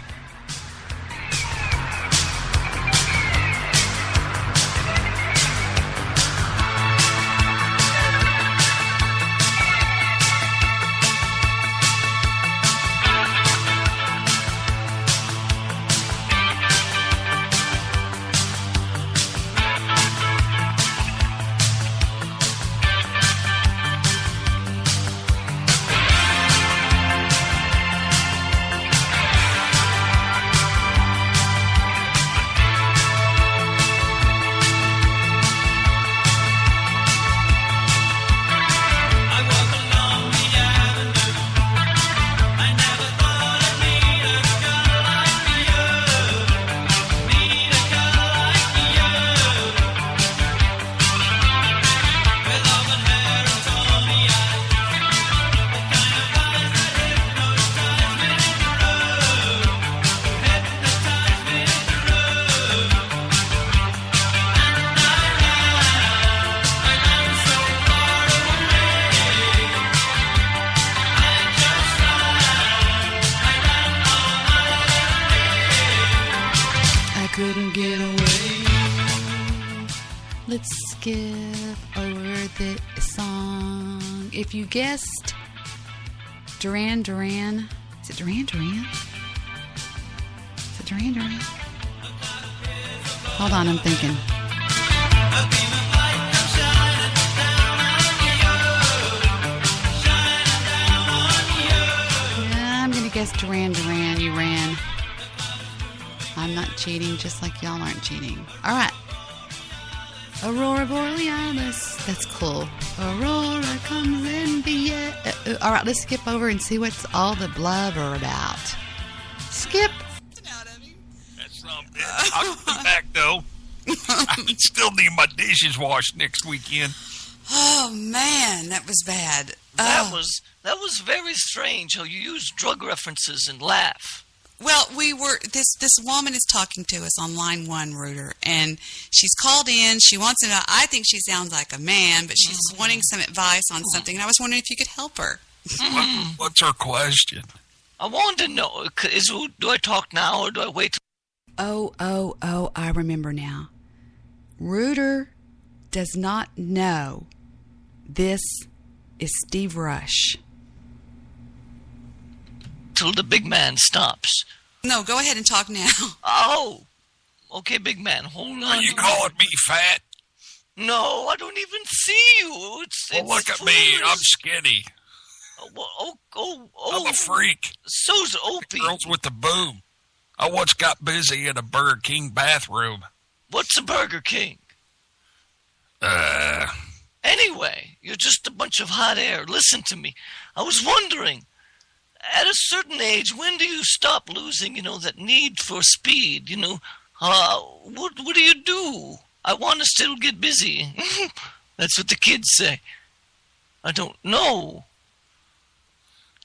Speaker 4: If you guessed Duran Duran, is it Duran Duran? Is it Duran Duran? Hold on, I'm thinking. I'm going to guess Duran Duran, you ran. I'm not cheating, just like y'all aren't cheating. All right. Aurora Borealis. That's cool. Aurora comes in the air. All right, let's skip over and see what's all the blubber about. Skip.
Speaker 18: That's something. I'll be back, though. I still need my dishes washed next weekend.
Speaker 4: Oh, man, that was bad.
Speaker 19: That was very strange how you use drug references and laugh.
Speaker 4: Well, this woman is talking to us on line 1, Reuter, and she's called in. She wants to know, I think she sounds like a man, but she's wanting some advice on something, and I was wondering if you could help her.
Speaker 18: What's her question?
Speaker 19: I wanted to know, do I talk now or do I wait?
Speaker 4: Oh, I remember now. Reuter does not know this is Steve Rush.
Speaker 19: Till the big man stops.
Speaker 4: No, go ahead and talk now.
Speaker 19: Oh, okay, big man, hold on.
Speaker 18: Are you calling me fat?
Speaker 19: No, I don't even see you.
Speaker 18: Well, look at me. I'm skinny. I'm a freak.
Speaker 19: So's Opie.
Speaker 18: Girls with the boom. I once got busy in a Burger King bathroom.
Speaker 19: What's a Burger King? Anyway, you're just a bunch of hot air. Listen to me. I was wondering, at a certain age, when do you stop losing, that need for speed? What do you do? I want to still get busy. That's what the kids say. I don't know.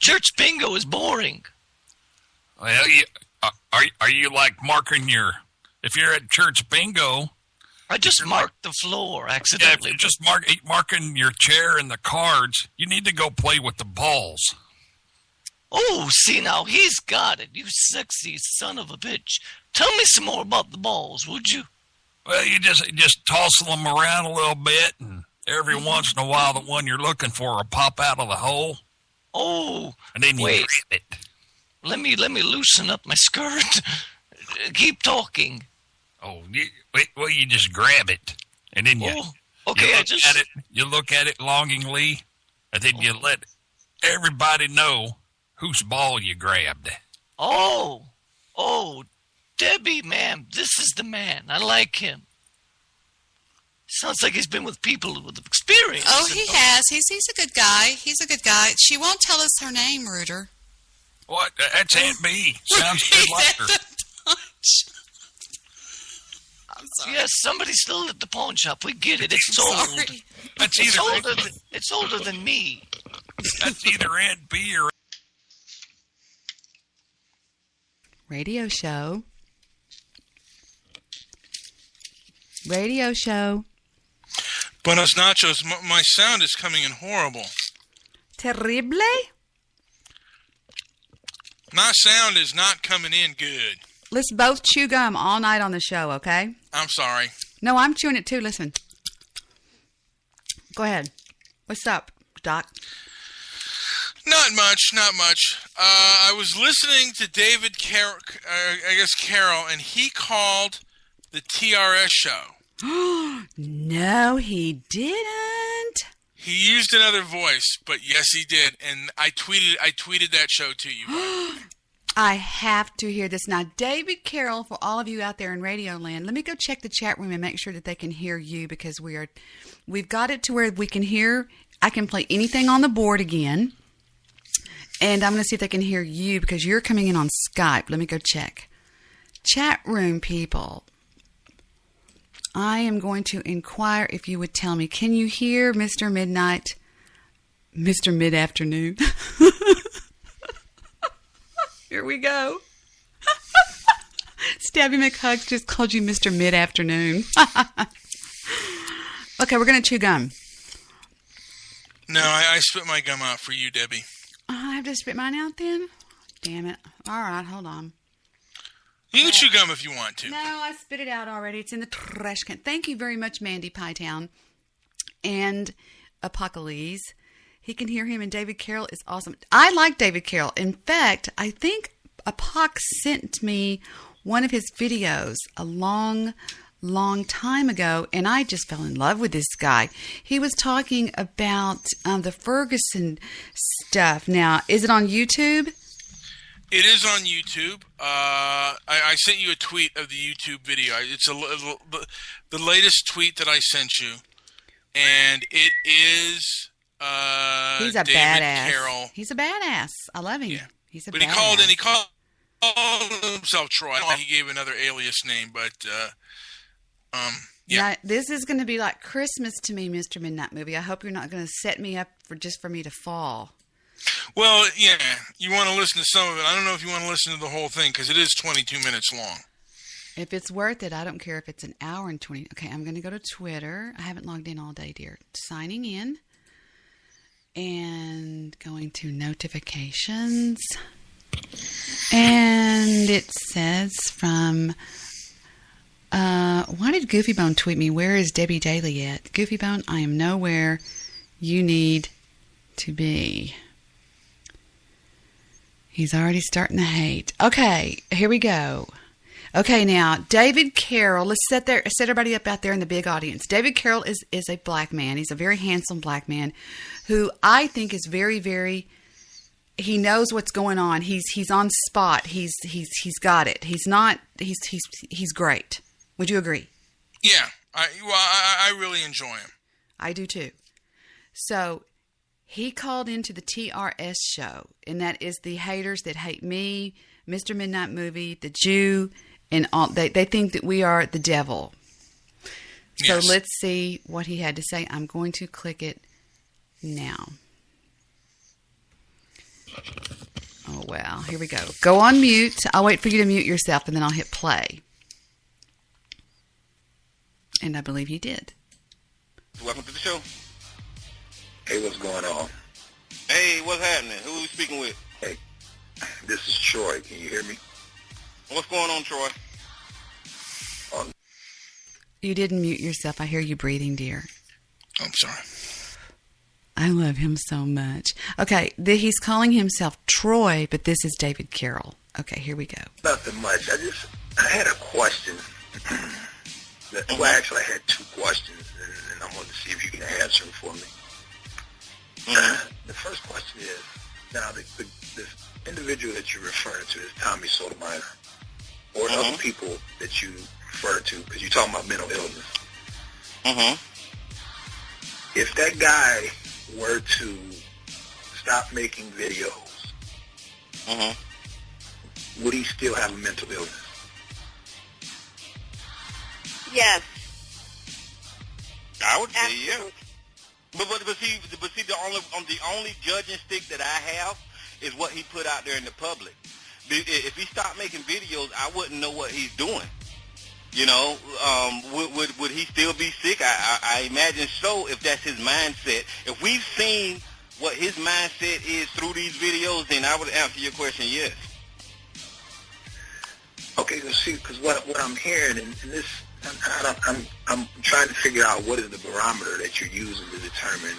Speaker 19: Church bingo is boring.
Speaker 18: Well, are you like marking if you're at church bingo?
Speaker 19: I just marked the floor accidentally.
Speaker 18: Yeah, if you're just marking your chair and the cards, you need to go play with the balls.
Speaker 19: Oh, see now, he's got it. You sexy son of a bitch. Tell me some more about the balls, would you?
Speaker 18: Well, you just toss them around a little bit, and every once in a while, the one you're looking for will pop out of the hole.
Speaker 19: Oh,
Speaker 18: and then you grab it.
Speaker 19: Let me loosen up my skirt. Keep talking.
Speaker 18: Oh, you just grab it, and then you look at it longingly, and then you let everybody know whose ball you grabbed.
Speaker 19: Oh, Debbie, ma'am, this is the man. I like him. Sounds like he's been with people with experience.
Speaker 4: Oh, he has. He's a good guy. He's a good guy. She won't tell us her name, Reuter.
Speaker 18: What? That's Aunt B. Sounds good like her.
Speaker 4: I'm sorry.
Speaker 19: Yes, somebody's still at the pawn shop. We get it. It's old. It's older than me.
Speaker 18: That's either Aunt B or...
Speaker 4: Radio show.
Speaker 20: Buenos nachos. My sound is coming in horrible.
Speaker 4: Terrible?
Speaker 20: My sound is not coming in good.
Speaker 4: Let's both chew gum all night on the show, okay?
Speaker 20: I'm sorry.
Speaker 4: No, I'm chewing it too. Listen. Go ahead. What's up, Doc?
Speaker 20: Not much. I was listening to David Carroll, and he called the TRS show.
Speaker 4: No, he didn't.
Speaker 20: He used another voice, but yes, he did. And I tweeted that show to you.
Speaker 4: I have to hear this. Now, David Carroll, for all of you out there in Radio Land, let me go check the chat room and make sure that they can hear you, because we've got it to where we can hear. I can play anything on the board again. And I'm going to see if they can hear you, because you're coming in on Skype. Let me go check. Chat room people. I am going to inquire if you would tell me. Can you hear Mr. Midnight? Mr. Mid-Afternoon? Here we go. Stabby McHug just called you Mr. Mid-Afternoon. Okay, we're going to chew gum.
Speaker 20: No, I spit my gum out for you, Debbie.
Speaker 4: I have to spit mine out then? Damn it. All right, hold on.
Speaker 20: You can chew gum if you want to.
Speaker 4: No, I spit it out already. It's in the trash can. Thank you very much, Mandy Pytown. And Apocalypse. He can hear him, and David Carroll is awesome. I like David Carroll. In fact, I think Apoc sent me one of his videos a long time ago, and I just fell in love with this guy. He was talking about the Ferguson stuff. Now, is it on YouTube?
Speaker 20: It is on YouTube. I sent you a tweet of the YouTube video. It's the latest tweet that I sent you, and it is
Speaker 4: he's a
Speaker 20: David
Speaker 4: badass.
Speaker 20: Carroll.
Speaker 4: He's a badass. I love him.
Speaker 20: Yeah.
Speaker 4: He's a
Speaker 20: but
Speaker 4: badass.
Speaker 20: he called himself Troy. I don't know if he gave another alias name, but yeah.
Speaker 4: Now, this is going to be like Christmas to me, Mr. Midnight Movie. I hope you're not going to set me up for me to fall.
Speaker 20: Well, yeah, you want to listen to some of it. I don't know if you want to listen to the whole thing, because it is 22 minutes long.
Speaker 4: If it's worth it, I don't care if it's an hour and 20. Okay, I'm going to go to Twitter. I haven't logged in all day, dear. Signing in. And going to notifications. And it says from... why did Goofy Bone tweet me? Where is Debbie Daly at? Goofy Bone, I am nowhere you need to be. He's already starting to hate. Okay, here we go. Okay, now, David Carroll, let's set everybody up out there in the big audience. David Carroll is a black man. He's a very handsome black man who I think is very, very, he knows what's going on. He's on spot. He's got it. He's great. Would you agree?
Speaker 20: Yeah, I really enjoy him.
Speaker 4: I do too. So He called into the TRS show, and that is the haters that hate me, Mr. Midnight Movie, the Jew, and all. They think that we are the devil. So
Speaker 20: Yes.
Speaker 4: let's see what he had to say. I'm going to click it now. Oh, wow. Here we go. Go on mute. I'll wait for you to mute yourself, and then I'll hit play. And I believe he did.
Speaker 21: Welcome to the show.
Speaker 22: Hey, what's going on?
Speaker 21: Hey, what's happening? Who are we speaking with?
Speaker 22: Hey, this is Troy. Can you hear me?
Speaker 21: What's going on, Troy?
Speaker 4: You didn't mute yourself. I hear you breathing, dear.
Speaker 20: I'm sorry.
Speaker 4: I love him so much. Okay, he's calling himself Troy, but this is David Carroll. Okay, here we go.
Speaker 22: Nothing much. I had a question. Well, actually, I had two questions, and I wanted to see if you can answer them for me. The first question is, now, this individual that you're referring to is Tommy Sotomayor, or other people that you refer to, because you're talking about mental illness. If that guy were to stop making videos, would he still have a mental illness?
Speaker 10: Yes.
Speaker 21: I would say yeah. But see the only judging stick that I have is what he put out there in the public. If he stopped making videos, I wouldn't know what he's doing. You know, would he still be sick? I imagine so, if that's his mindset. If we've seen what his mindset is through these videos, then I would answer your question, yes.
Speaker 22: Okay, see, because what I'm hearing, and this, I'm trying to figure out what is the barometer that you're using to determine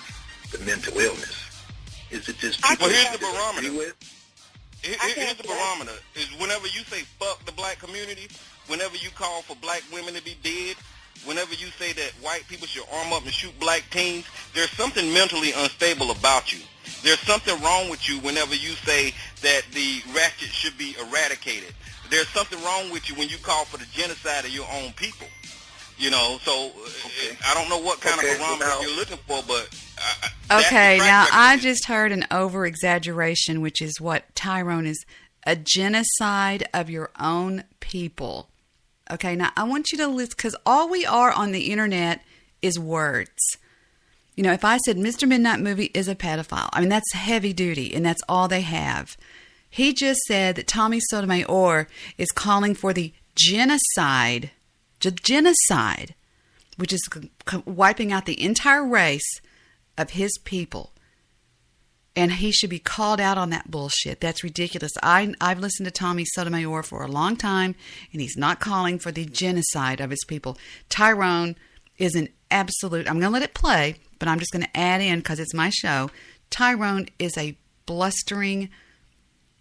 Speaker 22: the mental illness. Is it just people
Speaker 21: Well, here's
Speaker 22: that
Speaker 21: the
Speaker 22: you
Speaker 21: barometer.
Speaker 22: disagree with?
Speaker 21: Here's the barometer. Is whenever you say fuck the black community, whenever you call for black women to be dead, whenever you say that white people should arm up and shoot black teens, there's something mentally unstable about you. There's something wrong with you whenever you say that the ratchet should be eradicated. There's something wrong with you when you call for the genocide of your own people. You know, so I don't know what kind of barometer you're looking for, but...
Speaker 4: Okay, now I just heard an over-exaggeration, which is what Tyrone is, a genocide of your own people. Okay, now I want you to listen, because all we are on the internet is words. You know, if I said Mr. Midnight Movie is a pedophile, I mean, that's heavy duty, and that's all they have. He just said that Tommy Sotomayor is calling for the genocide, which is wiping out the entire race of his people. And he should be called out on that bullshit. That's ridiculous. I've listened to Tommy Sotomayor for a long time, and he's not calling for the genocide of his people. Tyrone is an absolute... I'm going to let it play, but I'm just going to add in, because it's my show. Tyrone is a blustering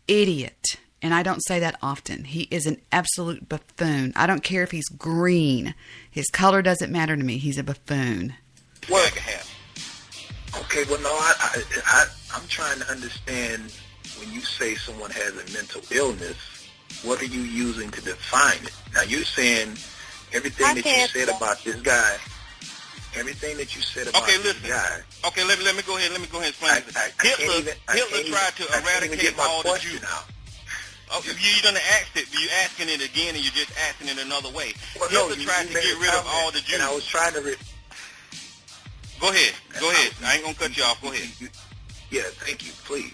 Speaker 4: idiot. And I don't say that often. He is an absolute buffoon. I don't care if he's green. His color doesn't matter to me. He's a buffoon.
Speaker 22: Well, okay, well, no, I'm trying to understand, when you say someone has a mental illness, what are you using to define it? Now, you're saying everything that you said about this guy, everything that you said about this guy.
Speaker 21: Okay, let me go ahead and explain this. Hitler tried to eradicate all the Jews. Oh, you're going to ask it. You're asking it again, and you're just asking it another way.
Speaker 22: Well,
Speaker 21: Hitler tried to get rid of all the Jews.
Speaker 22: And I was trying to...
Speaker 21: Go ahead. I ain't going to cut you off. Go ahead.
Speaker 22: Yeah, thank you. Please.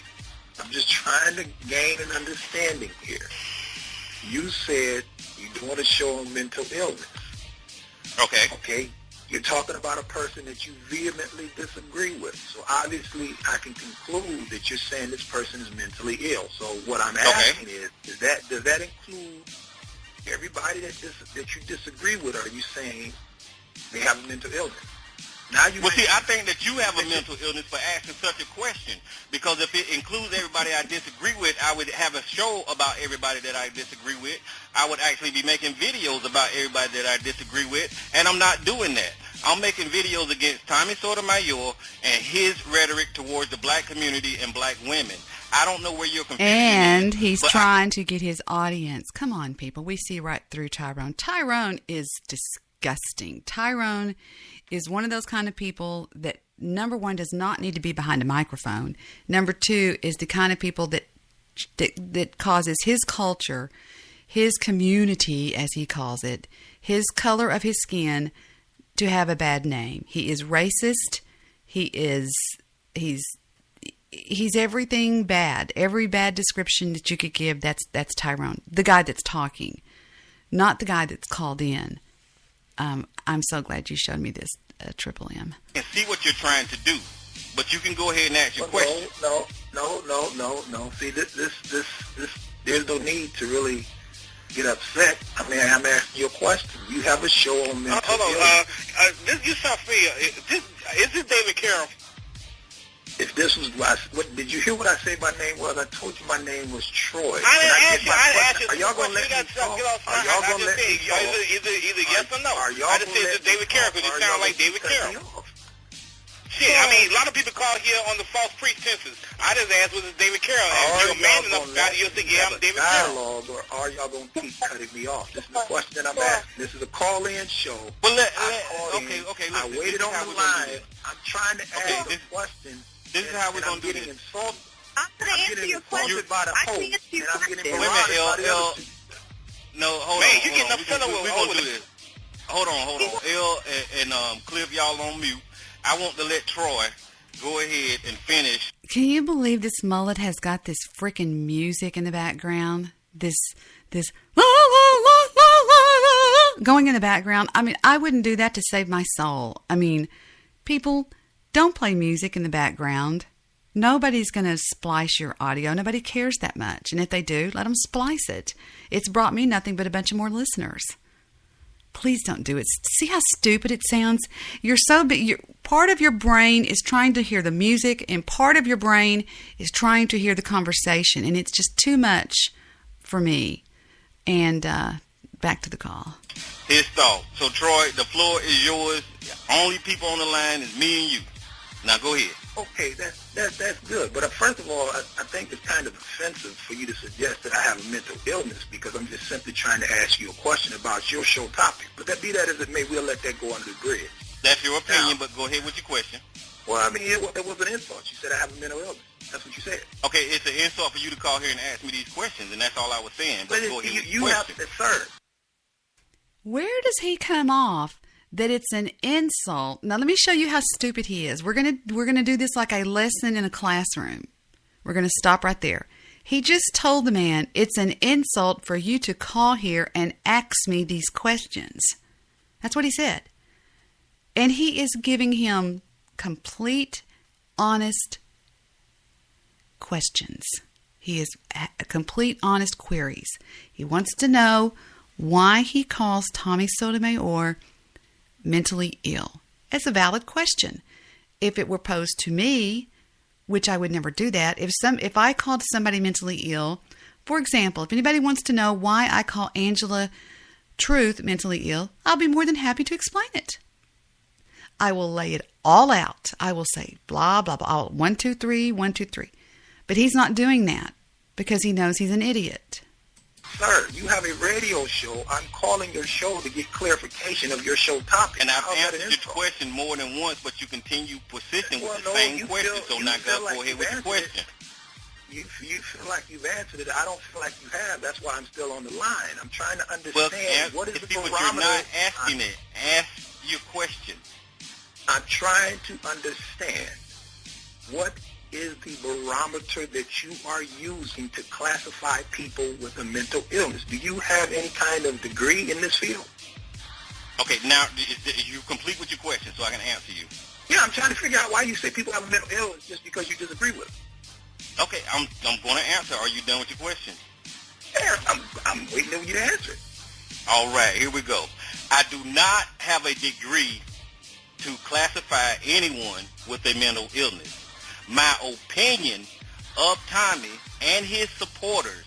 Speaker 22: I'm just trying to gain an understanding here. You said you're doing a show on mental illness.
Speaker 21: Okay.
Speaker 22: Okay. You're talking about a person that you vehemently disagree with. So obviously, I can conclude that you're saying this person is mentally ill. So what I'm asking is does that include everybody that you disagree with? Or are you saying they have a mental illness?
Speaker 21: Well, see, I think that you have a mental illness for asking such a question, because if it includes everybody I disagree with, I would have a show about everybody that I disagree with. I would actually be making videos about everybody that I disagree with, and I'm not doing that. I'm making videos against Tommy Sotomayor and his rhetoric towards the black community and black women. I don't know where you're confused.
Speaker 4: And he's trying to get his audience. Come on, people. We see right through Tyrone. Tyrone is disgusting. disgusting. Tyrone is one of those kind of people that, number one, does not need to be behind a microphone. Number two, is the kind of people that causes his culture, his community, as he calls it, his color of his skin, to have a bad name. He is racist. He's everything bad. Every bad description that you could give, that's Tyrone. The guy that's talking, not the guy that's called in. I'm so glad you showed me this, Triple M.
Speaker 21: And see what you're trying to do, but you can go ahead and ask your question.
Speaker 22: No. See, this, there's no need to really get upset. I mean, I'm asking you a question. You have a show on mental illness.
Speaker 21: You sound familiar. Is this David Carroll?
Speaker 22: If this was, what did you hear what I say my name was? I told you my name was Troy.
Speaker 21: I didn't ask you.
Speaker 22: Are y'all going to let me talk? Are y'all going to let me talk?
Speaker 21: Either yes or no. I just said it's David Carroll because you sound like David Carroll. Shit, I mean, a lot of people call here on the false pretenses. I just asked, was it David Carroll? And you're man enough about it, you'll say, yeah, I'm David Carroll.
Speaker 22: Or are y'all going to keep cutting me off? This is the question that I'm asking. This is a call-in show.
Speaker 21: Well,
Speaker 22: okay. I waited on the line. I'm trying to ask a question.
Speaker 21: This is how we're going to do this.
Speaker 22: I'm going to answer your question. By the host, and I'm getting
Speaker 21: Wait a minute, No, hold on. Man, you getting upset over this. We're going to do this. Hold on. L and Cliff, y'all on mute. I want to let Troy go ahead and finish.
Speaker 4: Can you believe this mullet has got this freaking music in the background? This going in the background. I mean, I wouldn't do that to save my soul. I mean, people, don't play music in the background. Nobody's going to splice your audio. Nobody cares that much. And if they do, let them splice it. It's brought me nothing but a bunch of more listeners. Please don't do it. See how stupid it sounds? You're so big. Part of your brain is trying to hear the music, and part of your brain is trying to hear the conversation, and it's just too much for me. And back to the call.
Speaker 21: His thought. So, Troy, the floor is yours. Only people on the line is me and you. Now, go ahead.
Speaker 22: Okay, that's good. But first of all, I think it's kind of offensive for you to suggest that I have a mental illness because I'm just simply trying to ask you a question about your show topic. But be that as it may, we'll let that go under the bridge.
Speaker 21: That's your opinion, but go ahead with your question.
Speaker 22: Well, I mean, it was an insult. You said I have a mental illness. That's what you said.
Speaker 21: Okay, it's an insult for you to call here and ask me these questions, and that's all I was saying. But go ahead with your
Speaker 22: question. You have to, sir.
Speaker 4: Where does he come off that it's an insult? Now, let me show you how stupid he is. We're gonna do this like a lesson in a classroom. We're gonna stop right there. He just told the man it's an insult for you to call here and ask me these questions. That's what he said. And he is giving him complete, honest questions. He is complete, honest queries. He wants to know why he calls Tommy Sotomayor mentally ill. It's a valid question. If it were posed to me, which I would never do that, if I called somebody mentally ill, for example, if anybody wants to know why I call Angela Truth mentally ill, I'll be more than happy to explain it. I will lay it all out. I will say blah, blah, blah, 1, 2, 3, 1, 2, 3. But he's not doing that because he knows he's an idiot.
Speaker 22: Sir, you have a radio show. I'm calling your show to get clarification of your show topic.
Speaker 21: And I've answered your question more than once, but you continue persisting with the same question. So now go ahead with your question.
Speaker 22: You feel like you've answered it. I don't feel like you have. That's why I'm still on the line. I'm trying to understand what is the barometer. But you're not
Speaker 21: asking it. Ask your question.
Speaker 22: I'm trying to understand what is the barometer that you are using to classify people with a mental illness. Do you have any kind of degree in this field?
Speaker 21: Okay, now you complete with your question so I can answer you.
Speaker 22: Yeah, I'm trying to figure out why you say people have a mental illness just because you disagree with it.
Speaker 21: Okay, I'm going to answer. Are you done with your question?
Speaker 22: Yeah, I'm waiting on you to answer it.
Speaker 21: All right, here we go. I do not have a degree to classify anyone with a mental illness. My opinion of Tommy and his supporters,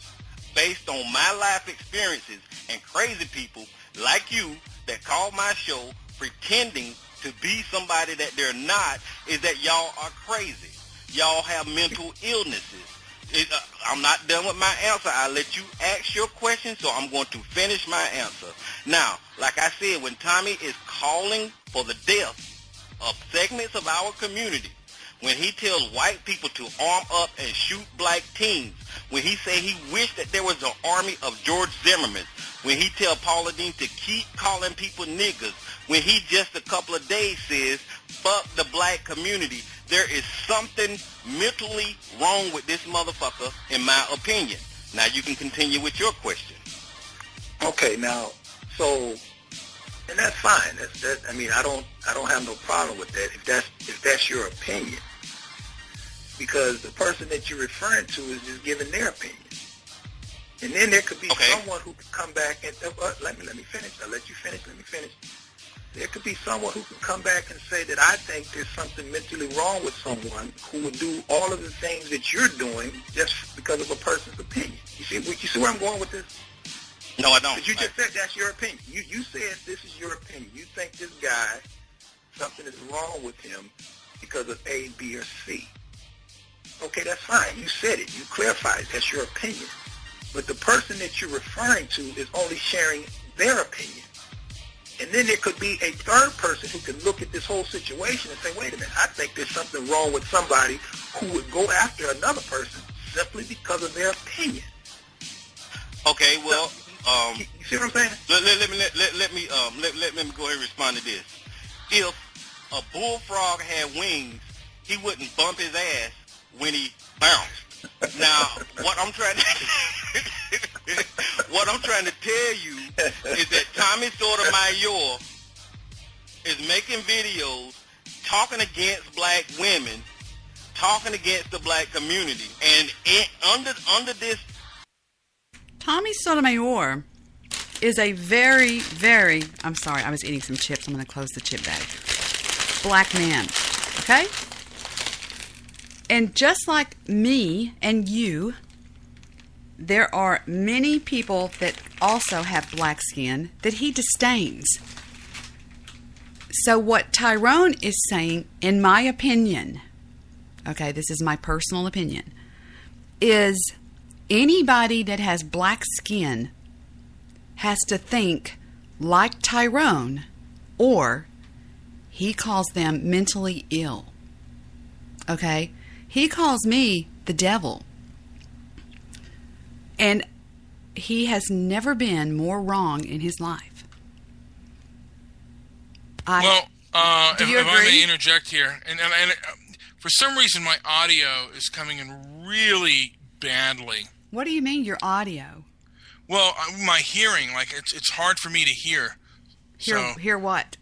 Speaker 21: based on my life experiences and crazy people like you that call my show pretending to be somebody that they're not, is that y'all are crazy. Y'all have mental illnesses. I'm not done with my answer. I let you ask your question, so I'm going to finish my answer. Now, like I said, when Tommy is calling for the death of segments of our community, when he tells white people to arm up and shoot black teens, when he say he wished that there was an army of George Zimmerman, when he tell Paula Deen to keep calling people niggas, when he just a couple of days says, fuck the black community, there is something mentally wrong with this motherfucker, in my opinion. Now you can continue with your question.
Speaker 22: Okay, now, so, and that's fine. I mean, I don't have no problem with that if that's your opinion, because the person that you're referring to is just giving their opinion. And then there could be someone who could come back and let me finish. I'll let you finish. Let me finish. There could be someone who can come back and say that I think there's something mentally wrong with someone who would do all of the things that you're doing just because of a person's opinion. You see where I'm going with this?
Speaker 21: No, I don't.
Speaker 22: But you just said that's your opinion. You said this is your opinion. You think this guy, something is wrong with him because of A, B, or C. Okay, that's fine. You said it. You clarified it. That's your opinion. But the person that you're referring to is only sharing their opinion. And then there could be a third person who could look at this whole situation and say, wait a minute, I think there's something wrong with somebody who would go after another person simply because of their opinion.
Speaker 21: Okay, well,
Speaker 22: you see what I'm saying?
Speaker 21: Let me go ahead and respond to this. If a bullfrog had wings, he wouldn't bump his ass when he bounced. Now, what I'm trying to tell you is that Tommy Sotomayor is making videos talking against black women, talking against the black community, and under this.
Speaker 4: Tommy Sotomayor is a very, very, I'm sorry, I was eating some chips. I'm going to close the chip bag. Black man. Okay? And just like me and you, there are many people that also have black skin that he disdains. So what Tyrone is saying, in my opinion, okay, this is my personal opinion, is anybody that has black skin has to think like Tyrone, or he calls them mentally ill. Okay? He calls me the devil. And he has never been more wrong in his life.
Speaker 20: If
Speaker 4: agree?
Speaker 20: I may interject here, and for some reason my audio is coming in really badly.
Speaker 4: What do you mean your audio?
Speaker 20: Well, my hearing, like it's hard for me to hear.
Speaker 4: Hear what?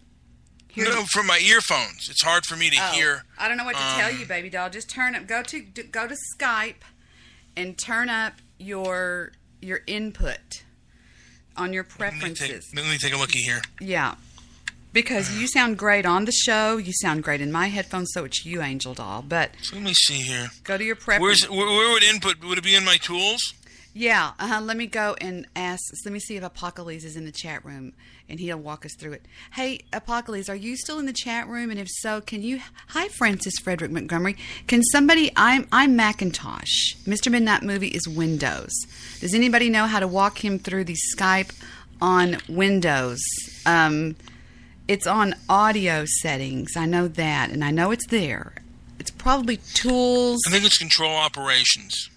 Speaker 20: No, from my earphones. It's hard for me to hear.
Speaker 4: I don't know what to tell you, baby doll. Just turn up. Go to Skype and turn up your input on your preferences.
Speaker 20: Let me take a looky here.
Speaker 4: Yeah, because you sound great on the show. You sound great in my headphones, so it's you, Angel Doll. But
Speaker 20: so let me see here.
Speaker 4: Go to your preferences.
Speaker 20: Where would input? Would it be in my tools?
Speaker 4: Yeah. Let me go and ask. Let me see if Apocalypse is in the chat room, and he'll walk us through it. Hey, Apocalypse, are you still in the chat room? And if so, can you? Hi, Francis Frederick Montgomery. Can somebody? I'm Macintosh. Mr. Midnight Movie is Windows. Does anybody know how to walk him through the Skype on Windows? It's on audio settings. I know that, and I know it's there. It's probably tools.
Speaker 20: I think it's control operations.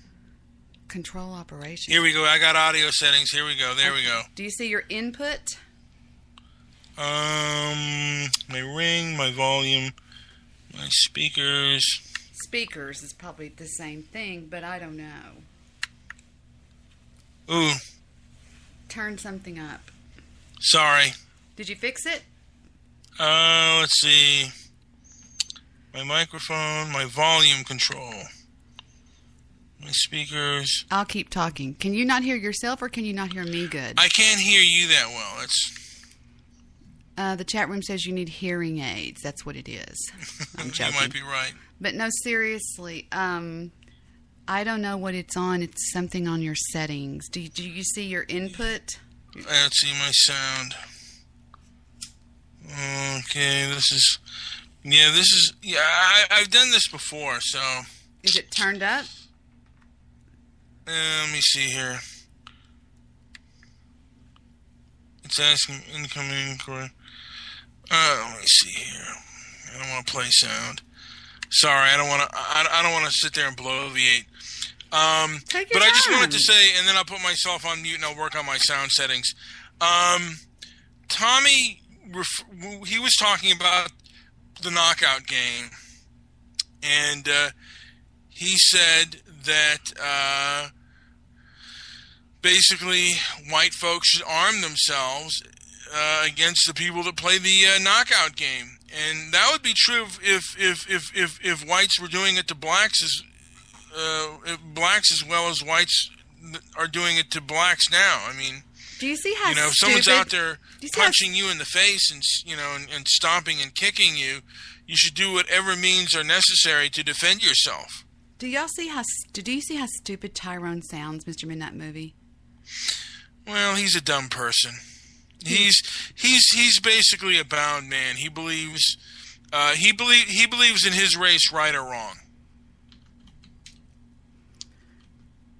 Speaker 4: Control operations.
Speaker 20: Here we go. I got audio settings. Here we go. There we go.
Speaker 4: Do you see your input?
Speaker 20: My ring, my volume, my speakers.
Speaker 4: Speakers is probably the same thing, but I don't know.
Speaker 20: Ooh.
Speaker 4: Turn something up.
Speaker 20: Sorry.
Speaker 4: Did you fix it?
Speaker 20: Let's see. My microphone, my volume control. My speakers.
Speaker 4: I'll keep talking. Can you not hear yourself, or can you not hear me good?
Speaker 20: I can't hear you that well. That's.
Speaker 4: The chat room says you need hearing aids. That's what it is. I'm joking.
Speaker 20: You might be right.
Speaker 4: But no, seriously. I don't know what it's on. It's something on your settings. Do you see your input?
Speaker 20: Let's see my sound. Okay, this is. Yeah, I've done this before, so.
Speaker 4: Is it turned up?
Speaker 20: Let me see here. It's asking incoming inquiry. Let me see here. I don't want to play sound. Sorry, I don't want to. I don't want to sit there and bloviate. But I just wanted to say, and then I'll put myself on mute and I'll work on my sound settings. Tommy, he was talking about the knockout game, and he said that basically white folks should arm themselves against the people that play the knockout game, and that would be true if whites were doing it to blacks as well as whites are doing it to blacks now. I mean,
Speaker 4: do you see how
Speaker 20: if someone's out there punching you in the face and and stomping and kicking you, you should do whatever means are necessary to defend yourself.
Speaker 4: Do you see how stupid Tyrone sounds, Mr. Midnight Movie?
Speaker 20: Well, he's a dumb person. He's basically a bound man. He believes in his race, right or wrong.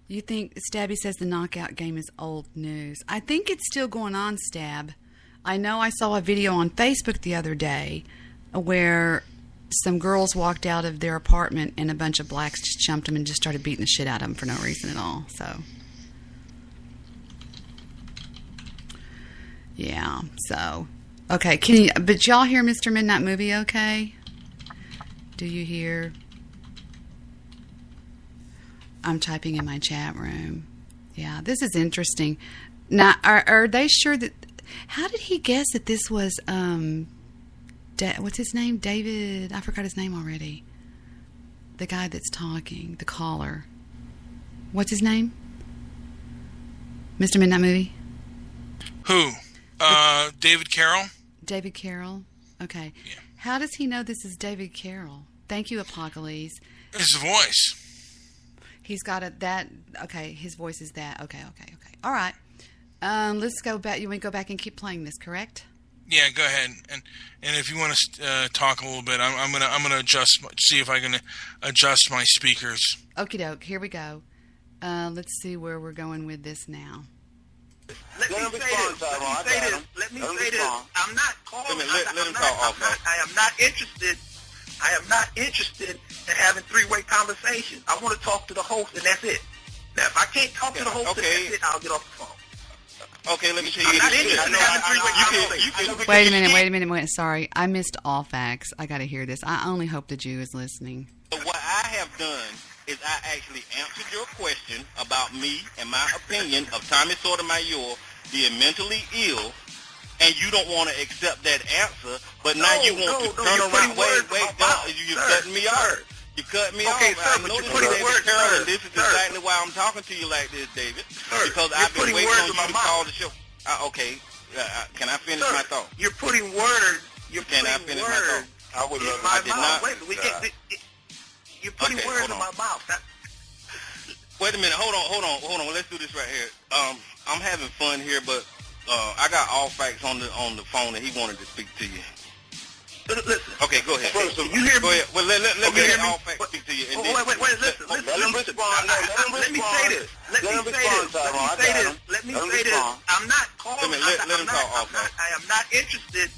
Speaker 4: You think Stabby says the knockout game is old news? I think it's still going on, Stab. I know I saw a video on Facebook the other day where some girls walked out of their apartment and a bunch of blacks just jumped them and just started beating the shit out of them for no reason at all. So, yeah. So, okay. But y'all hear Mr. Midnight Movie okay? Do you hear? I'm typing in my chat room. Yeah, this is interesting. Now, are they sure that... How did he guess that this was... what's his name? David... I forgot his name already. The guy that's talking. The caller. What's his name? Mr. Midnight Movie?
Speaker 20: Who? David Carroll?
Speaker 4: David Carroll? Okay.
Speaker 20: Yeah.
Speaker 4: How does he know this is David Carroll? Thank you, Apocalypse.
Speaker 20: His voice.
Speaker 4: He's got that. Okay, his voice is that. Okay. All right. Let's go back. You want to go back and keep playing this, correct?
Speaker 20: Yeah, go ahead. And if you want to talk a little bit, I'm gonna adjust. See if I can adjust my speakers.
Speaker 4: Okie doke. Here we go. Let's see where we're going with this now.
Speaker 22: Let me say this. I'm not calling. I am not interested. I am not interested in having three-way conversations. I want to talk to the host, and that's it. Now, if I can't talk to the host, and that's it, I'll get off the phone.
Speaker 21: Okay, let me tell you. I'm not interested in having three-way conversations.
Speaker 4: Wait a minute. Sorry. I missed all facts. I got to hear this. I only hope the Jew is listening.
Speaker 21: What I have done is I actually answered your question about me and my opinion of Tommy Sotomayor being mentally ill, and you don't want to accept that answer, but now you want to turn around. Wait, you're cutting me off. You cut me off. I know this is David Carroll, and this is exactly why I'm talking to you like this, David. Because I've been waiting on you to call the show. Okay, can I finish my thought?
Speaker 22: You're putting words.
Speaker 21: Can I finish my thought? I did not.
Speaker 22: You're putting words in my mouth.
Speaker 21: Wait a minute. Hold on. Let's do this right here. I'm having fun here, but I got all facts on the phone, and he wanted to speak to you.
Speaker 22: Listen.
Speaker 21: Okay, go ahead.
Speaker 22: You hear me?
Speaker 21: Go ahead. Well, let me get all facts speak to you. And
Speaker 22: wait. Listen. Let me say this. Let me say this. I'm not calling.
Speaker 21: Let him talk.
Speaker 22: I am not interested.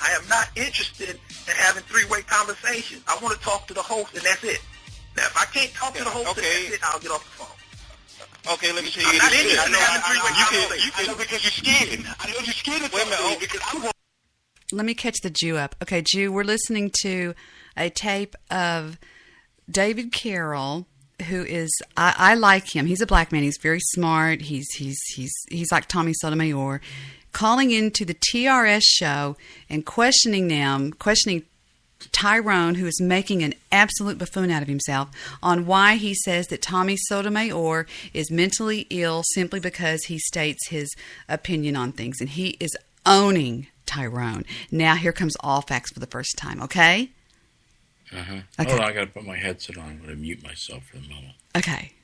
Speaker 22: I am not interested in having three-way conversations. I want to talk to the host, and that's it. Now, if I can't talk to the host, and that's it, I'll get off the phone.
Speaker 21: Okay, let me tell you this. I know because you're scared. I know you're scared of something because I want.
Speaker 4: Let me catch the Jew up. Okay, Jew, we're listening to a tape of David Carroll, who is I like him. He's a black man. He's very smart. He's like Tommy Sotomayor, calling into the TRS show and questioning Tyrone, who is making an absolute buffoon out of himself, on why he says that Tommy Sotomayor is mentally ill simply because he states his opinion on things. And he is owning Tyrone. Now here comes all facts for the first time, okay?
Speaker 5: Okay.
Speaker 1: Hold on, I got to put my headset on. I'm going to mute myself for a moment.
Speaker 4: Okay.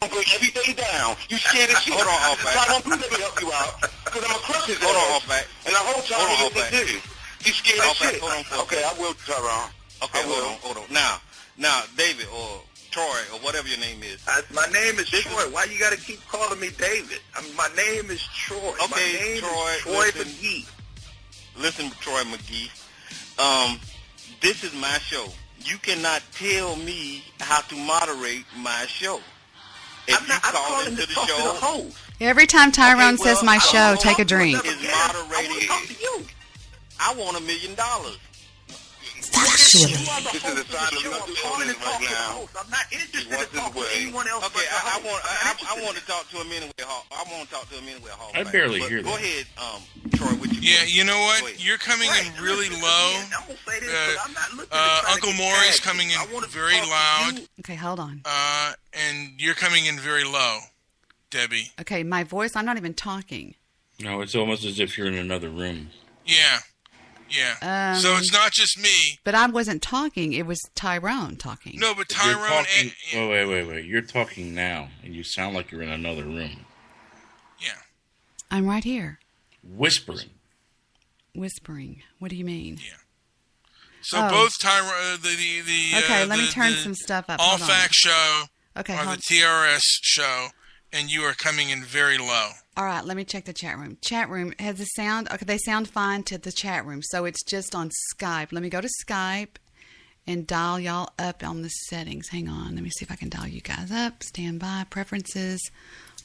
Speaker 21: Break everything down. You scared as shit. Hold on, all facts. I don't do that to help you out. Because I'm a crush. Hold on, all facts. And the whole time you listen to you. You scared as shit. Hold on, okay, I will, Tyrone. Okay, hold on. Now, David, or Troy, or whatever your name is.
Speaker 22: My name is Troy. Why you got to keep calling me David? My name is Troy.
Speaker 21: Okay,
Speaker 22: my name
Speaker 21: Troy.
Speaker 22: is Troy McGee.
Speaker 21: Listen, Troy McGee. This is my show. You cannot tell me how to moderate my show. If you call into the show,
Speaker 4: Every time Tyrone says my show, take a drink.
Speaker 21: is moderated. I want $1 million.
Speaker 22: This is a sign of nothing right now. I'm not interested in talking to anyone else.
Speaker 21: Okay, I want to talk to him anyway. I want to talk to him anyway.
Speaker 1: I barely hear that.
Speaker 21: Go ahead, Troy. What you
Speaker 20: Yeah, you know what? You're coming in really low. Uncle Maury's coming in very loud.
Speaker 4: Okay, hold on.
Speaker 20: And you're coming in very low, Debbie.
Speaker 4: Okay, my voice, I'm not even talking.
Speaker 1: No, it's almost as if you're in another room.
Speaker 20: Yeah. Yeah. So it's not just me.
Speaker 4: But I wasn't talking. It was Tyrone talking.
Speaker 20: No, but Tyrone...
Speaker 1: Wait. You're talking now, and you sound like you're in another room.
Speaker 20: Yeah.
Speaker 4: I'm right here.
Speaker 1: Whispering.
Speaker 4: What do you mean?
Speaker 20: Yeah. So both Tyrone...
Speaker 4: Okay, let me turn some stuff up.
Speaker 20: All Facts show or
Speaker 4: hold
Speaker 20: the TRS show, and you are coming in very low.
Speaker 4: All right, let me check the chat room. Chat room has the sound. Okay, they sound fine to the chat room. So it's just on Skype. Let me go to Skype and dial y'all up on the settings. Hang on. Let me see if I can dial you guys up. Stand by. Preferences.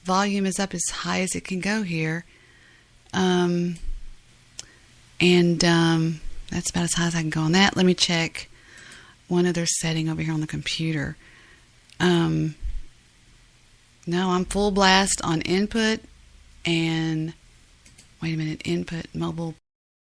Speaker 4: Volume is up as high as it can go here. That's about as high as I can go on that. Let me check one other setting over here on the computer. No, I'm full blast on input. And wait a minute, input, mobile